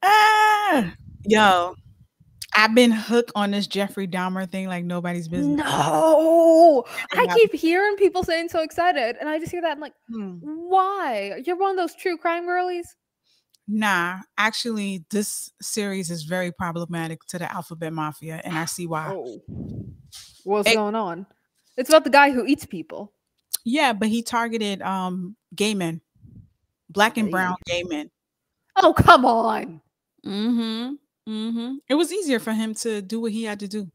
Ah, yo, I've been hooked on this Jeffrey Dahmer thing like nobody's business. No, I And keep hearing people saying so excited, and I just hear that I'm like, hmm. why? You're one of those true crime girlies. Nah, actually, this series is very problematic to the Alphabet Mafia, and I see why. Oh, what's It, going on? It's about the guy who eats people. yeah, but he targeted gay men, black and brown Hey. gay men. Oh, come on. Mm-hmm. Mm-hmm. It was easier for him to do what he had to do.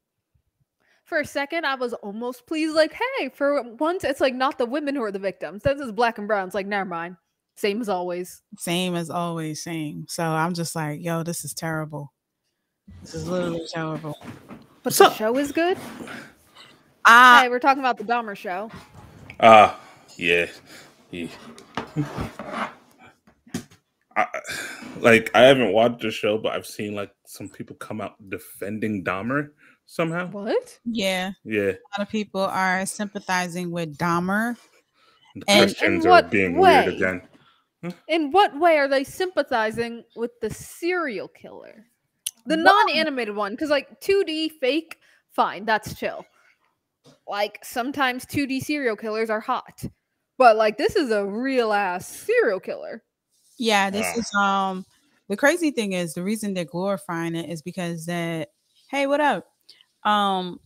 For a second, I was almost pleased. Like, hey, for once, it's like not the women who are the victims. This is black and brown. It's like, never mind. Same as always. Same as always, same. So I'm just like, yo, this is terrible. This is literally terrible. But the So, show is good. Ah, Hey, we're talking about the Dahmer show. yeah. Yeah. I, like, I haven't watched the show, but I've seen like some people come out defending Dahmer somehow. What? yeah. Yeah, A lot of people are sympathizing with Dahmer. the And In Christians are what being weird way? again. In what way are they sympathizing with the serial killer? The Well, non-animated one, because like 2D fake, fine, that's chill. Like sometimes 2D serial killers are hot, but like this is a real ass serial killer. yeah, this Ah. is the crazy thing is the reason they're glorifying it is because that hey, what up? Um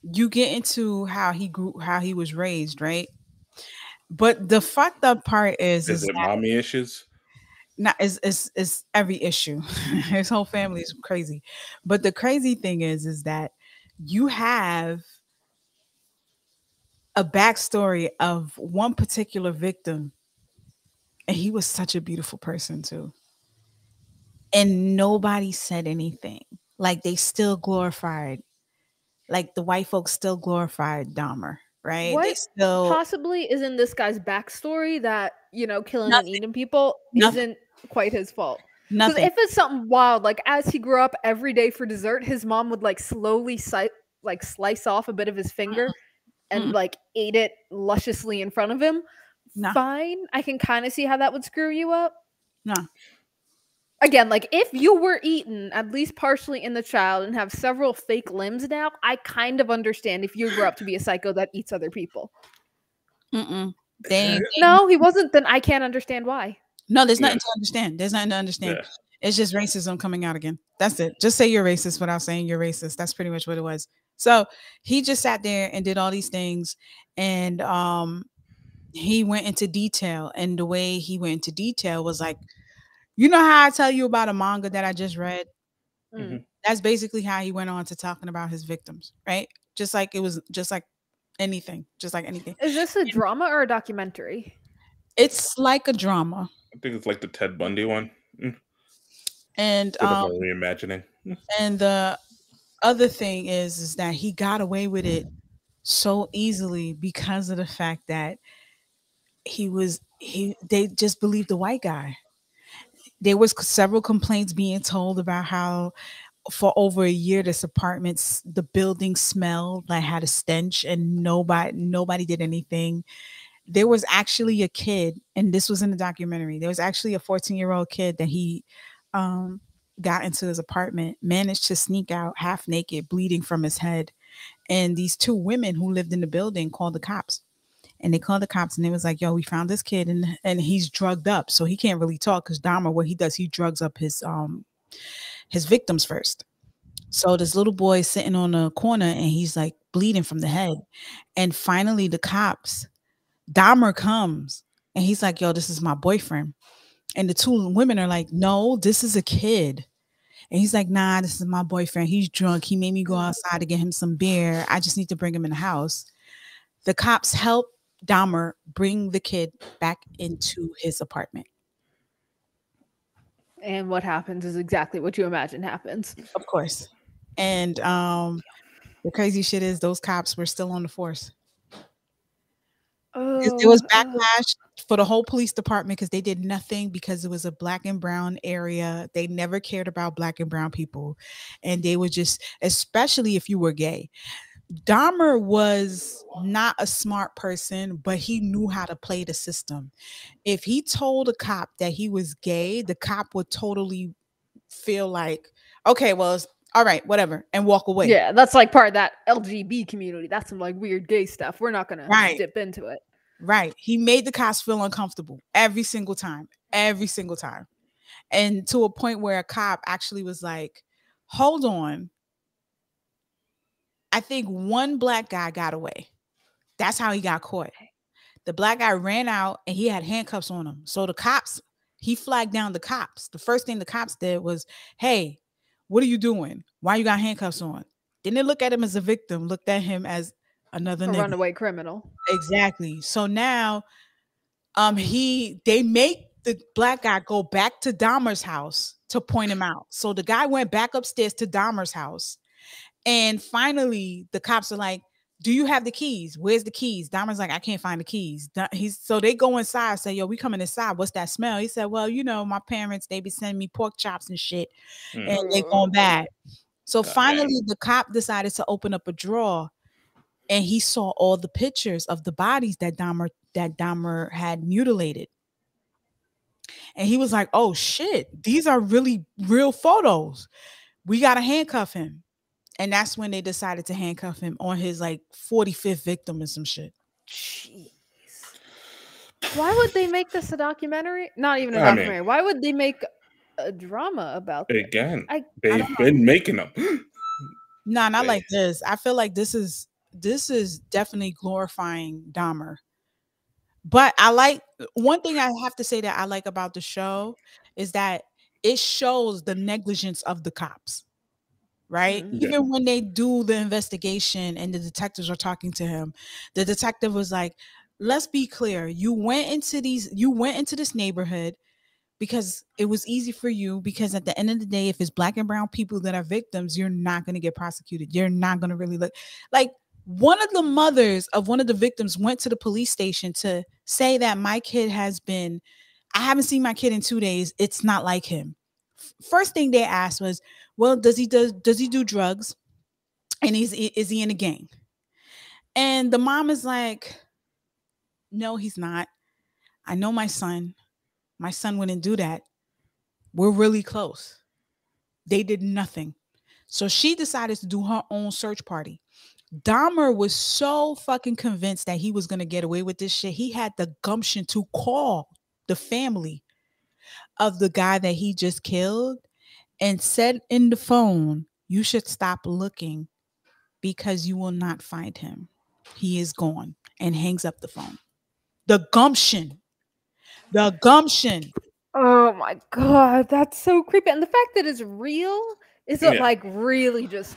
you get into how he grew, how he was raised, right? But the fucked up part Is is it that mommy issues? not is every issue. His whole family is crazy. But the crazy thing is that you have a backstory of one particular victim, and he was such a beautiful person too. And nobody said anything. Like they still glorified, like the white folks still glorified Dahmer, right? They What still possibly is in this guy's backstory that, killing and nothing, eating people nothing, isn't quite his fault? Because nothing. if it's something wild, like as he grew up every day for dessert, his mom would like slowly slice off a bit of his finger and Mm-mm. like ate it lusciously in front of him. No, Fine, I can kind of see how that would screw you up. no. Again, like if you were eaten at least partially in the child and have several fake limbs now, I kind of understand if you grew up to be a psycho that eats other people. Mm-mm. They No, he wasn't. Then I can't understand why. no, there's Yeah, nothing to understand. There's nothing to understand. yeah. It's just racism coming out again. That's it. Just say you're racist without saying you're racist. That's pretty much what it was. So he just sat there and did all these things, and he went into detail. And the way he went into detail was like, you know how I tell you about a manga that I just read? Mm. That's basically how he went on to talking about his victims, right? Just like it was just like anything, just like anything. Is this a drama or a documentary? It's like a drama. I think it's like the Ted Bundy one. And Bit of a reimagining. and the other thing is that he got away with it so easily because of the fact that he they just believed the white guy. There was several complaints being told about how for over a year this apartments the building smelled like had a stench and nobody did anything. There was actually a kid, and this was in the documentary. There was actually a 14-year-old kid that he um got into his apartment, managed to sneak out half naked, bleeding from his head. And these two women who lived in the building called the cops. And they called the cops and they was like, yo, we found this kid and he's drugged up. So he can't really talk because Dahmer, what he does, he drugs up his victims first. So this little boy is sitting on a corner and he's like bleeding from the head. And finally the cops, Dahmer comes and he's like, yo, this is my boyfriend. And the two women are like, no, this is a kid. And he's like, nah, this is my boyfriend. He's drunk. He made me go outside to get him some beer. I just need to bring him in the house. The cops help Dahmer bring the kid back into his apartment. And what happens is exactly what you imagine happens. Of course. And the crazy shit is those cops were still on the force. There was backlash for the whole police department because they did nothing because it was a black and brown area. They never cared about black and brown people. And they were just, especially if you were gay. Dahmer was not a smart person, but he knew how to play the system. If he told a cop that he was gay, the cop would totally feel like, okay, well, it's all right, whatever, and walk away. Yeah, that's like part of that LGB community. That's some like weird gay stuff. We're not gonna Right, dip into it. right. He made the cops feel uncomfortable every single time. And to a point where a cop actually was like, hold on. I think one black guy got away. That's how he got caught. The black guy ran out and he had handcuffs on him. So the cops, he flagged down the cops. The first thing the cops did was, hey, what are you doing? Why you got handcuffs on? Didn't look at him as a victim, looked at him as another A nigga. runaway criminal. Exactly. So now they make the black guy go back to Dahmer's house to point him out. So the guy went back upstairs to Dahmer's house. And finally, the cops are like, do you have the keys? Where's the keys? Dahmer's like, I can't find the keys. So they go inside, say, yo, we coming inside. What's that smell? He said, well, my parents, they be sending me pork chops and shit, and they going bad. So finally, the cop decided to open up a drawer, and he saw all the pictures of the bodies that Dahmer had mutilated. And he was like, oh shit, these are really real photos. We got to handcuff him. And that's when they decided to handcuff him on his like 45th victim and some shit. Jeez. Why would they make this a documentary? Not even a I mean- documentary. Why would they make a drama about this? Again, I they've don't know. been making them. Nah, not Yeah. like this. I feel like this is definitely glorifying Dahmer. But I like one thing I have to say that I like about the show is that it shows the negligence of the cops. Right? Mhm. Yeah. Even when they do the investigation and the detectives are talking to him, the detective was like, let's be clear. You went into this neighborhood because it was easy for you, because at the end of the day, if it's black and brown people that are victims, you're not going to get prosecuted. You're not going to really look like one of the mothers of one of the victims went to the police station to say that I haven't seen my kid in 2 days. It's not like him. First thing they asked was, well, does he do drugs? And is he in a gang? And the mom is like, no, he's not. I know my son. My son wouldn't do that. We're really close. They did nothing. So she decided to do her own search party. Dahmer was so fucking convinced that he was going to get away with this shit. He had the gumption to call the family of the guy that he just killed and said in the phone, you should stop looking because you will not find him. He is gone, and hangs up the phone. The gumption. The gumption. Oh my god, that's so creepy. And the fact that it's real is what Yeah. like really just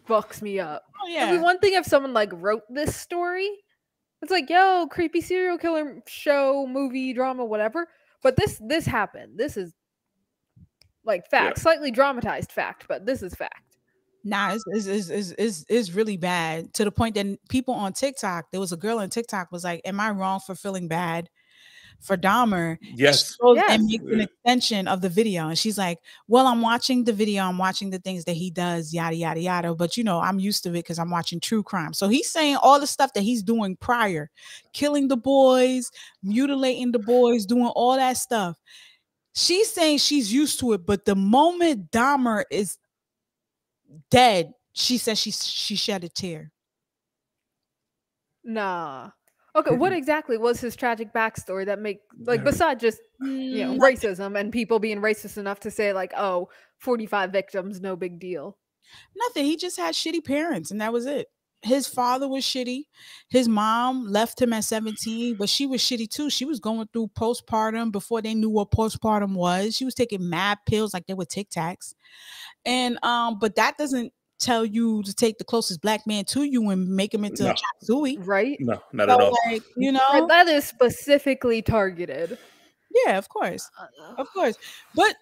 fucks me up. Oh It'd be yeah. one thing if someone like wrote this story. It's like, yo, creepy serial killer show, movie, drama, whatever. But this happened. This is like fact, Yeah. slightly dramatized fact, but this is fact. Nah, it's really bad, to the point that people on TikTok, there was a girl on TikTok was like, am I wrong for feeling bad for Dahmer? Yes. Yes. And makes an extension of the video. And she's like, well, I'm watching the video. I'm watching the things that he does, yada, yada, yada. But, I'm used to it because I'm watching true crime. So he's saying all the stuff that he's doing prior, killing the boys, mutilating the boys, doing all that stuff. She's saying she's used to it. But the moment Dahmer is dead, she says she shed a tear. Nah. Okay, what exactly was his tragic backstory that make like Yeah. besides just Nothing. racism and people being racist enough to say like, oh, 45 victims, no big deal. Nothing. He just had shitty parents, and that was it. His father was shitty. His mom left him at 17, but she was shitty too. She was going through postpartum before they knew what postpartum was. She was taking mad pills like they were Tic Tacs. And but that doesn't tell you to take the closest black man to you and make him into a No. chop suey. Right? No, not So, at all. like, Right, that is specifically targeted. yeah, of course. Of course. But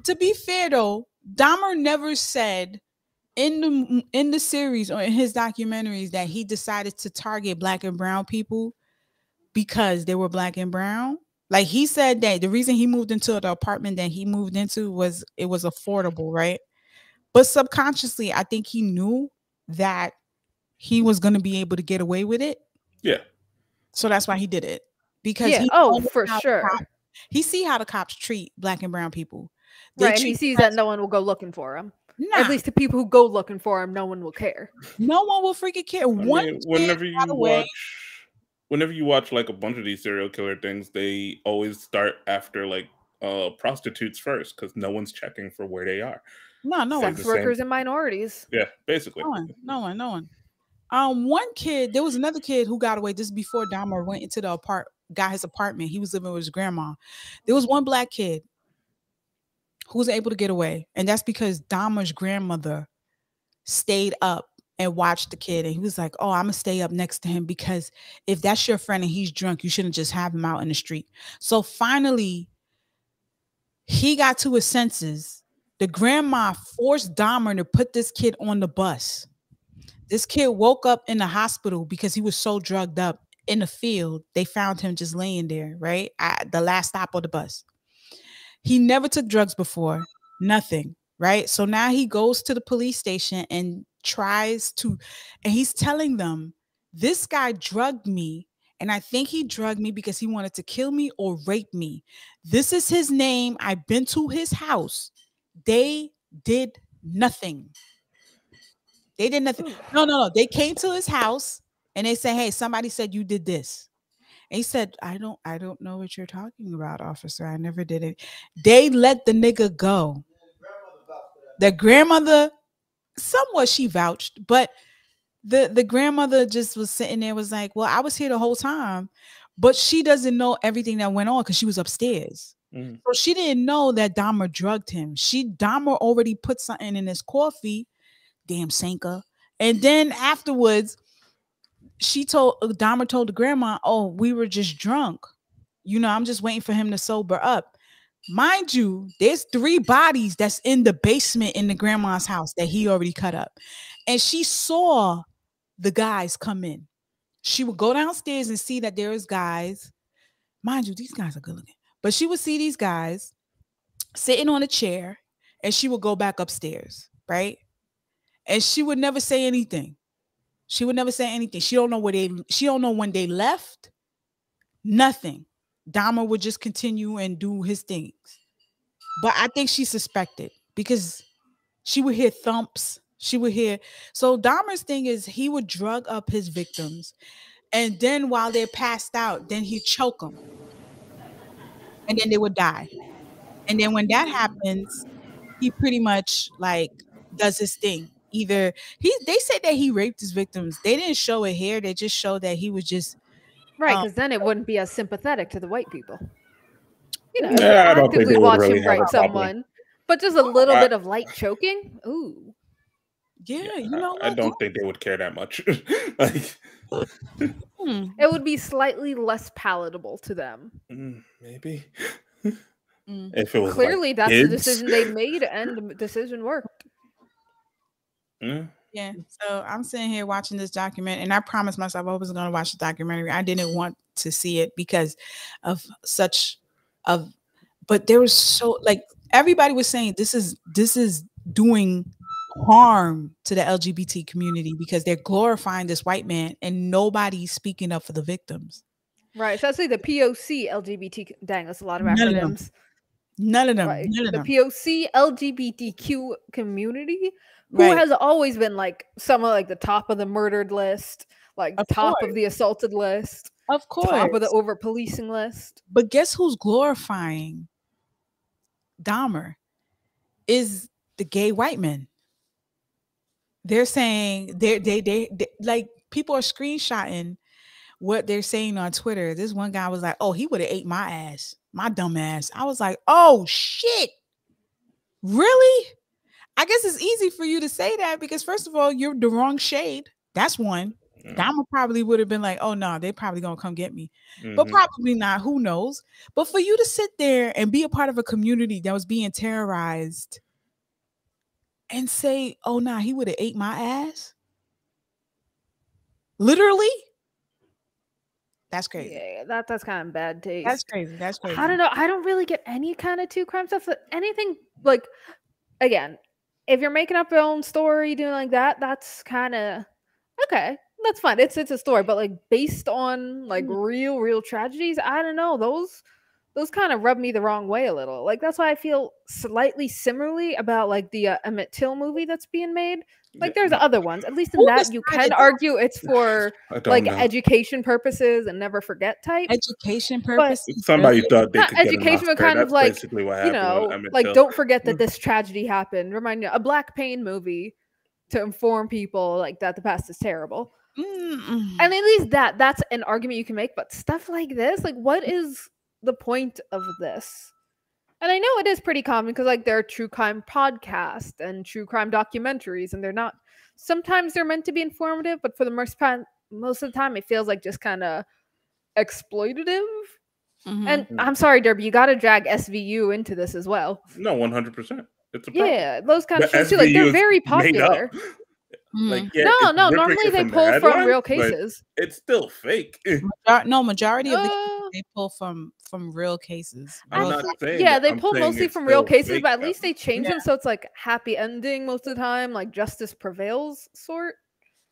to be fair though, Dahmer never said in the series or in his documentaries that he decided to target black and brown people because they were black and brown. Like, he said that the reason he moved into the apartment that he moved into was it was affordable, right? But subconsciously, I think he knew that he was going to be able to get away with it. Yeah. So that's why he did it. Because Yeah. he Oh, knows for how the sure. cops, he see how the cops treat black and brown people. They Right, and he treat sees them that as, no one will go looking for him. At nah, least the people who go looking for him, no one will care. no one will freaking care. I One mean, kid got away. whenever you watch like a bunch of these serial killer things, they always start after like prostitutes first because no one's checking for where they are. No Like one, the Sex same. workers and minorities. Yeah, basically. no one. One kid, there was another kid who got away just before Dahmer went into the got his apartment. He was living with his grandma. There was one black kid who was able to get away, and that's because Dahmer's grandmother stayed up and watched the kid, and he was like, "Oh, I'm gonna stay up next to him because if that's your friend and he's drunk, you shouldn't just have him out in the street." So finally, he got to his senses. The grandma forced Dahmer to put this kid on the bus. This kid woke up in the hospital because he was so drugged up in the field. They found him just laying there, right? At the last stop on the bus. He never took drugs before, nothing, right? So now he goes to the police station and and he's telling them, this guy drugged me. And I think he drugged me because he wanted to kill me or rape me. This is his name. I've been to his house. They did nothing. They did nothing. No. They came to his house and they said, "Hey, somebody said you did this." And he said, I don't know what you're talking about, officer. I never did it." They let the nigga go. The grandmother, somewhat she vouched, but the grandmother just was sitting there, was like, "Well, I was here the whole time." But she doesn't know everything that went on because she was upstairs. Mm. So she didn't know that Dahmer drugged him. Dahmer already put something in his coffee, damn Sanka. And then afterwards, Dahmer told the grandma, "Oh, we were just drunk. I'm just waiting for him to sober up." Mind you, there's 3 bodies that's in the basement in the grandma's house that he already cut up. And she saw the guys come in. She would go downstairs and see that there is guys. Mind you, these guys are good looking. But she would see these guys sitting on a chair and she would go back upstairs, right? And she would never say anything. She would never say anything. She don't know when they left. Nothing. Dahmer would just continue and do his things. But I think she suspected because she would hear thumps. She would hear. So Dahmer's thing is he would drug up his victims. And then while they're passed out, then he'd choke them. And then they would die. And then when that happens, he pretty much like does his thing. Either they said that he raped his victims. They didn't show it here. They just showed that he was just Right, um because then it wouldn't be as sympathetic to the white people. If you Yeah, I don't think actively they would watch really him have a rape problem. someone, but just a little I, bit of light choking, ooh. yeah, you I, know I what? don't think they would care that much. Like, Hmm. It would be slightly less palatable to them. maybe Mm. if it was Clearly, like that's the kids. decision they made, and the decision worked. Mm. Yeah. So I'm sitting here watching this document, and I promised myself I was going to watch the documentary. I didn't want to see it because of such of, but there was so like everybody was saying this is doing harm to the LGBT community because they're glorifying this white man and nobody's speaking up for the victims. Right, especially the POC LGBT. Dang, that's a lot of None of them. acronyms. None of them. Right, None of the them. POC LGBTQ community, who Right. has always been like some of like the top of the murdered list, like Of top course. of the assaulted list, Of course. top of the over policing list. But guess who's glorifying Dahmer is the gay white men. They're saying they like people are screenshotting what they're saying on Twitter. This one guy was like, "Oh, he would have ate my ass, my dumb ass." I was like, "Oh shit, really?" I guess it's easy for you to say that because first of all, you're the wrong shade. That's one. Dahmer probably would have been like, "Oh no, they probably gonna come get me," but probably not. Who knows? But for you to sit there and be a part of a community that was being terrorized and say, "Oh nah, he would have ate my ass," literally, that's crazy. Yeah, that's kind of bad taste. That's crazy. That's crazy. I don't know. I don't really get any kind of true crime stuff. Anything like, again, if you're making up your own story, doing like that, that's kind of Okay, that's fine. It's a story, but like based on like real tragedies, I don't know. Those kind of rub me the wrong way a little. Like that's why I feel slightly similarly about like the Emmett Till movie that's being made. Yeah, Like there's no, other ones. At least in Who that you can decided argue it's for I don't like know. education purposes and never forget type. education But purposes? Somebody Really? thought they not could get an education, but Oscar. kind of That's like, basically what happened with Emmett like Till. don't forget that this tragedy happened. Remind you, a Black Pain movie to inform people like that the past is terrible. Mm-mm. And at least that's an argument you can make, but stuff like this, like what is the point of this? And I know it is pretty common because like there are true crime podcasts and true crime documentaries, and they're not, sometimes they're meant to be informative, but for the most of the time it feels like just kind of exploitative. Mhm. And I'm sorry, Derby, you got to drag SVU into this as well. No, 100%. It's a problem. Yeah, those kind The of shows too. Like SVU they're is very made up. popular. Like, Mhm. yeah, No, it's no. ripping Normally it they from the pull from real headlines, but cases. it's still fake. Majority of the cases Uh, they pull from real cases. I'm Real not cases. saying yeah, that. they I'm pull saying mostly it's from real still cases, fake but at though. least they change Yeah. them so it's like happy ending most of the time, like justice prevails sort.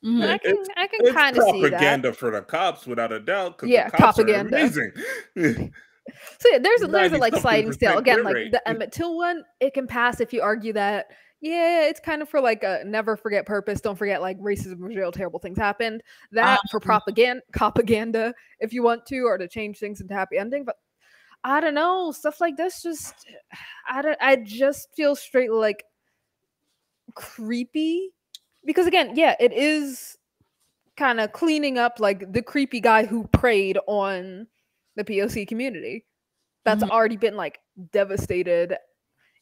And Mhm. I can It's kind of see that. propaganda for the cops without a doubt, because the Yeah, cops are propaganda. amazing. So yeah, there's a 90 like something sliding scale. percent Again, clear like rate. the Emmett Till one, it can pass if you argue that yeah, it's kind of for like a never forget purpose. Don't forget like racism was real, terrible things happened. That for propaganda, if you want to, or to change things into happy ending. But I don't know, stuff like this just I just feel straight like creepy. Because again, yeah, it is kind of cleaning up like the creepy guy who preyed on the POC community that's Mhm. already been like devastated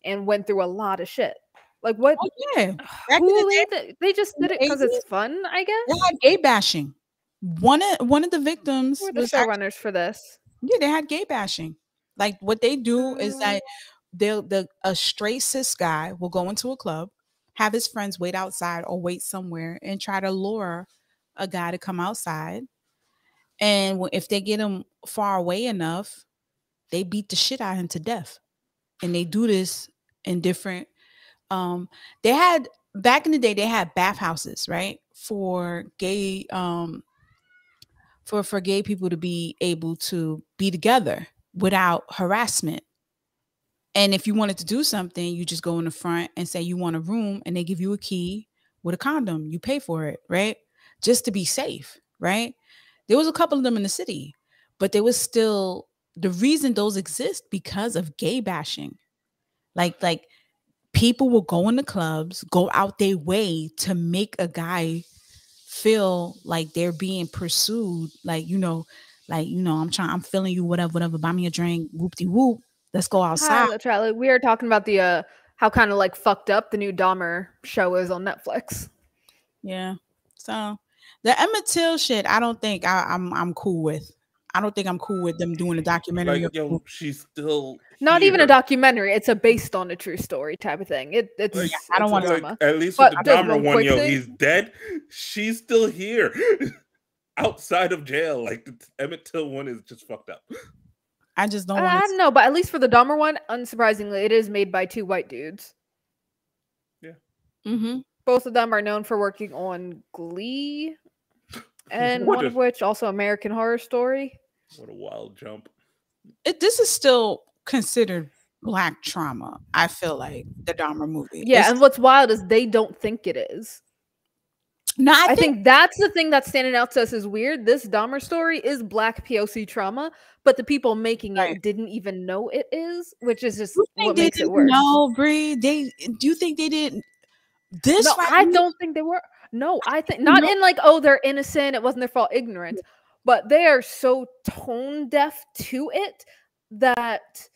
and went through a lot of shit. Like what? Oh yeah. Back in the Who day, they just in did the it because it's 80s, fun, I they guess. had gay bashing. One of the Who victims are the was actually, showrunners for this? yeah, they had gay bashing. Like what they do is Uh, that the a straight cis guy will go into a club, have his friends wait outside or wait somewhere and try to lure a guy to come outside. And if they get him far away enough, they beat the shit out of him to death. And they do this in different um they had back in the day they had bathhouses, right? For gay for gay people to be able to be together without harassment. And if you wanted to do something, you just go in the front and say you want a room and they give you a key with a condom. You pay for it, right? Just to be safe, right? There was a couple of them in the city, but there was still the reason those exist because of gay bashing. Like people will go in the clubs, go out their way to make a guy feel like they're being pursued, I'm feeling you, whatever, buy me a drink, whoop de whoop, let's go outside. Charlie, we are talking about the how kind of like fucked up the new Dahmer show is on Netflix. Yeah. So the Emmett Till shit, I don't think I'm cool with. I don't think I'm cool with them doing a documentary. Like, yo, she's still Not even a here. documentary; it's a based on a true story type of thing. It's Like, I don't it's want a to. like drama. at least But with the just Dahmer one one, quick yo, thing. he's dead. She's still here, outside of jail. Like the Emmett Till one is just fucked up. I just don't I want don't know, but at least for the Dahmer one, unsurprisingly, it is made by two white dudes. Yeah. to. Mm-hmm. Both of them are known for working on Glee, and What one a- of which also American Horror Story. What a wild jump. This is still considered black trauma. I feel like the Dahmer movie. Yeah, It's and what's wild is they don't think it is. no, I think that's the thing that's standing out to us as weird. This Dahmer story is black POC trauma, but the people making Right. it didn't even know it is, which is just You think what they makes it didn't worse. know, Bree? Do you think they didn't? This No, right I here- don't think they were. No, I think not in like, oh, they're innocent, it wasn't their fault, ignorant, but they are so tone deaf to it that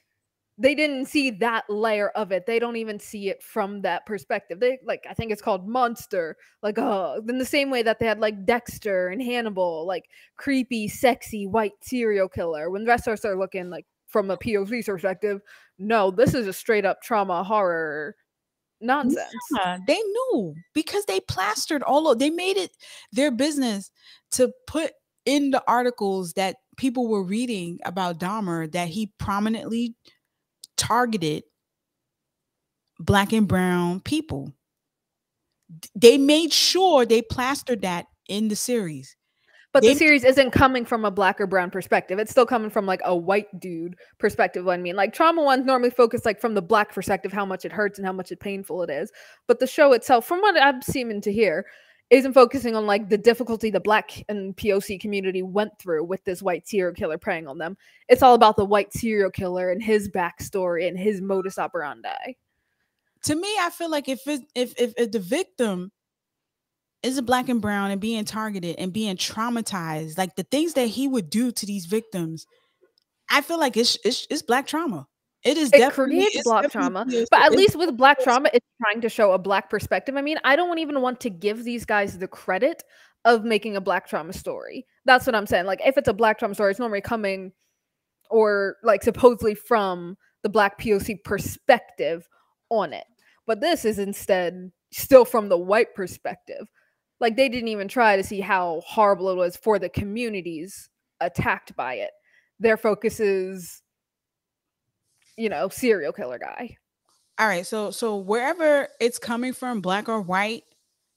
they didn't see that layer of it. They don't even see it from that perspective. They like, I think it's called Monster. Like, oh, in the same way that they had like Dexter and Hannibal, like creepy, sexy white serial killer. When the rest of us are looking like from a POC perspective, no, this is a straight up trauma horror nonsense. Yeah, they knew because they plastered they made it their business to put in the articles that people were reading about Dahmer that he prominently targeted black and brown people. They made sure they plastered that in the series. But They the series isn't coming from a black or brown perspective. It's still coming from like a white dude perspective. I mean, like trauma ones normally focus like from the black perspective, how much it hurts and how much painful it is. But the show itself, from what I'm seeming to hear, isn't focusing on like the difficulty the black and POC community went through with this white serial killer preying on them. It's all about the white serial killer and his backstory and his modus operandi. To me, I feel like if the victim is a black and brown and being targeted and being traumatized, like the things that he would do to these victims, I feel like it's black trauma. It creates black trauma, but at least with black trauma, it's trying to show a black perspective. I mean, I don't even want to give these guys the credit of making a black trauma story. That's what I'm saying. Like, if it's a black trauma story, it's normally coming or like supposedly from the black POC perspective on it. But this is instead still from the white perspective. Like, they didn't even try to see how horrible it was for the communities attacked by it. Their focus is, you know, serial killer guy. All right, so wherever it's coming from, black or white,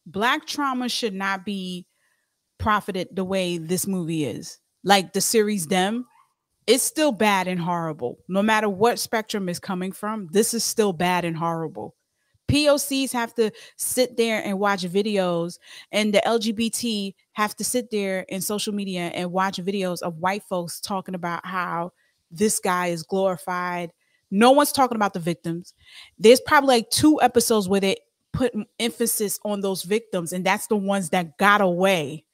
black trauma should not be profited the way this movie is. Like the series Them, it's still bad and horrible. No matter what spectrum is coming from, this is still bad and horrible. POCs have to sit there and watch videos, and the LGBT have to sit there in social media and watch videos of white folks talking about how this guy is glorified. No one's talking about the victims. There's probably like 2 episodes where they put emphasis on those victims, and that's the ones that got away.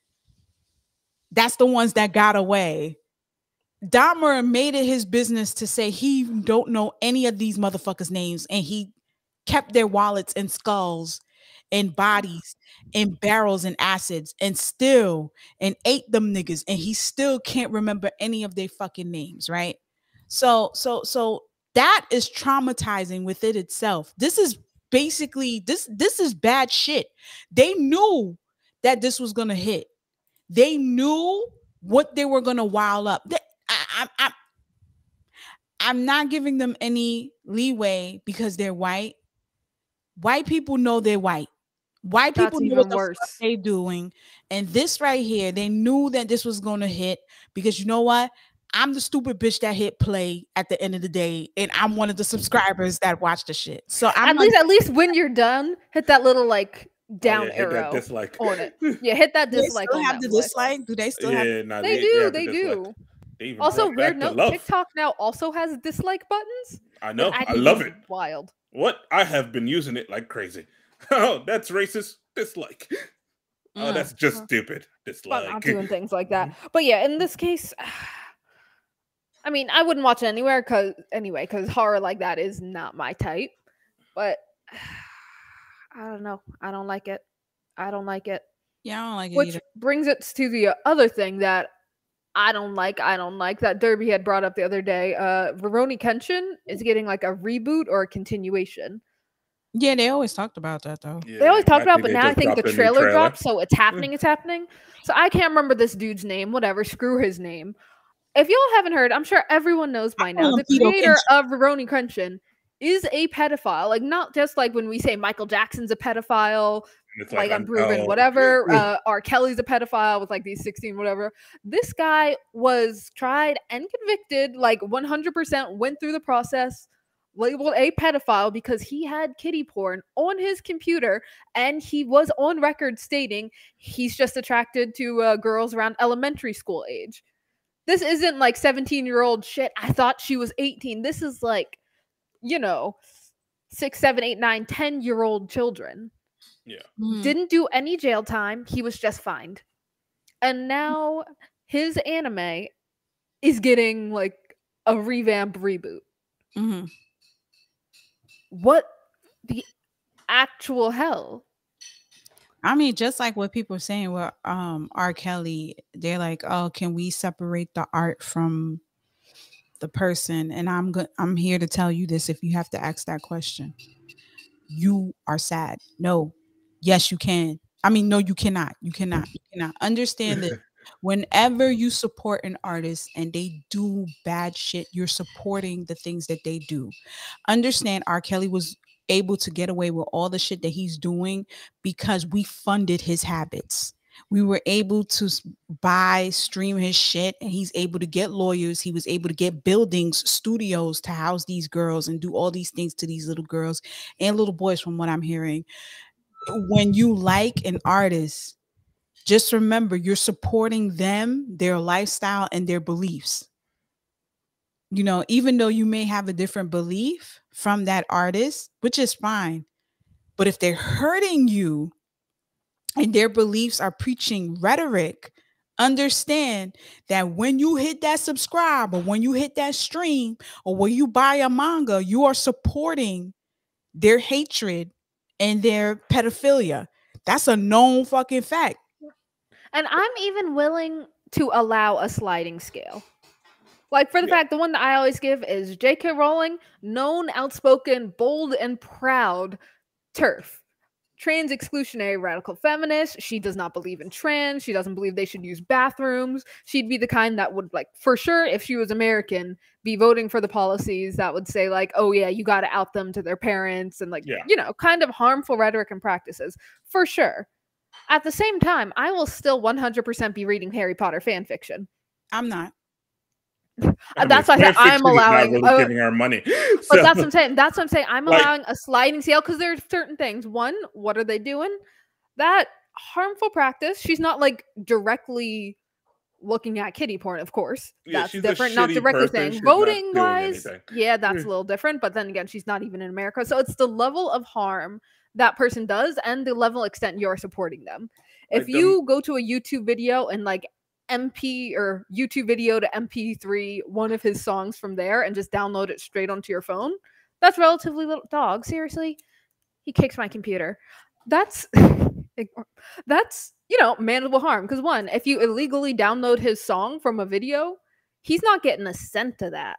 That's the ones that got away. Dahmer made it his business to say he don't know any of these motherfuckers' names, and he kept their wallets and skulls and bodies and barrels and acids and ate them niggas, and he still can't remember any of their fucking names, right? So that is traumatizing within itself. This is basically this is bad shit. They knew that this was gonna hit. They knew what they were gonna wild up. I'm not giving them any leeway because they're white. White people know they're white. White people know what the fuck they're doing. And this right here, they knew that this was going to hit because you know what? I'm the stupid bitch that hit play at the end of the day, and I'm one of the subscribers that watch the shit. So at least when you're done, hit that little like down arrow dislike on it. Yeah, hit that dislike. They still have the dislike. Do they still have? No, they do. Also, weird note: TikTok now also has dislike buttons. I know. I love it. Wild. What? I have been using it like crazy. Oh, that's racist. Dislike. Oh, that's just stupid. Dislike. I'm not doing things like that. But yeah, in this case, I mean, I wouldn't watch it anywhere because horror like that is not my type. But I don't know. I don't like it. Yeah, I don't like it Which either. brings us to the other thing that I don't like that Derby had brought up the other day. Rurouni Kenshin is getting like a reboot or a continuation. Yeah, they always talked about that though. Yeah, they always talked about, but now I think the trailer dropped, so it's happening. It's happening. So I can't remember this dude's name. Whatever, screw his name. If y'all haven't heard, I'm sure everyone knows by now. The creator of Rurouni Kenshin is a pedophile. Like not just like when we say Michael Jackson's a pedophile. It's like unproven, whatever. R. Kelly's a pedophile with like these 16, whatever. This guy was tried and convicted, like 100% went through the process, labeled a pedophile because he had kiddie porn on his computer, and he was on record stating he's just attracted to girls around elementary school age. This isn't like 17-year-old shit. I thought she was 18. This is like, 6, 7, 8, 9, 10-year-old children. Yeah. Didn't do any jail time. He was just fined. And now his anime is getting like a revamp reboot. Mm-hmm. What the actual hell? I mean, just like what people are saying with R. Kelly, they're like, oh, can we separate the art from the person? And I'm here to tell you this. If you have to ask that question, you are sad. No. Yes, you can. I mean, no, you cannot. You cannot understand that whenever you support an artist and they do bad shit, you're supporting the things that they do. Understand R. Kelly was able to get away with all the shit that he's doing because we funded his habits. We were able to buy, stream his shit, and he's able to get lawyers. He was able to get buildings, studios to house these girls and do all these things to these little girls and little boys, from what I'm hearing. When you like an artist, just remember you're supporting them, their lifestyle, and their beliefs. You know, even though you may have a different belief from that artist, which is fine, but if they're hurting you and their beliefs are preaching rhetoric, understand that when you hit that subscribe or when you hit that stream or when you buy a manga, you are supporting their hatred and their pedophilia. That's a known fucking fact. And I'm even willing to allow a sliding scale. Like, for the fact, the one that I always give is J.K. Rowling, known, outspoken, bold, and proud TERF. Trans exclusionary radical feminist. She does not believe in trans. She doesn't believe they should use bathrooms. She'd be the kind that would, like, for sure, if she was American, be voting for the policies that would say, like, oh yeah, you got to out them to their parents and, like, you know, kind of harmful rhetoric and practices. For sure. At the same time, I will still 100% be reading Harry Potter fan fiction. I'm not. That's why I said I'm allowing. Really giving our money, but that's what I'm saying. That's what I'm saying. I'm allowing a sliding scale because there are certain things. One, what are they doing? That harmful practice. She's not like directly looking at kiddie porn, of course. That's different. Not directly saying voting wise. Yeah, that's a little different. But then again, she's not even in America, so it's the level of harm that person does and the level extent you're supporting them. If you go to a YouTube video and like MP or YouTube video to MP3 one of his songs from there and just download it straight onto your phone, that's relatively little. Dog, seriously, he kicks my computer. That's you know, manageable harm. Because one, if you illegally download his song from a video, he's not getting a cent of that.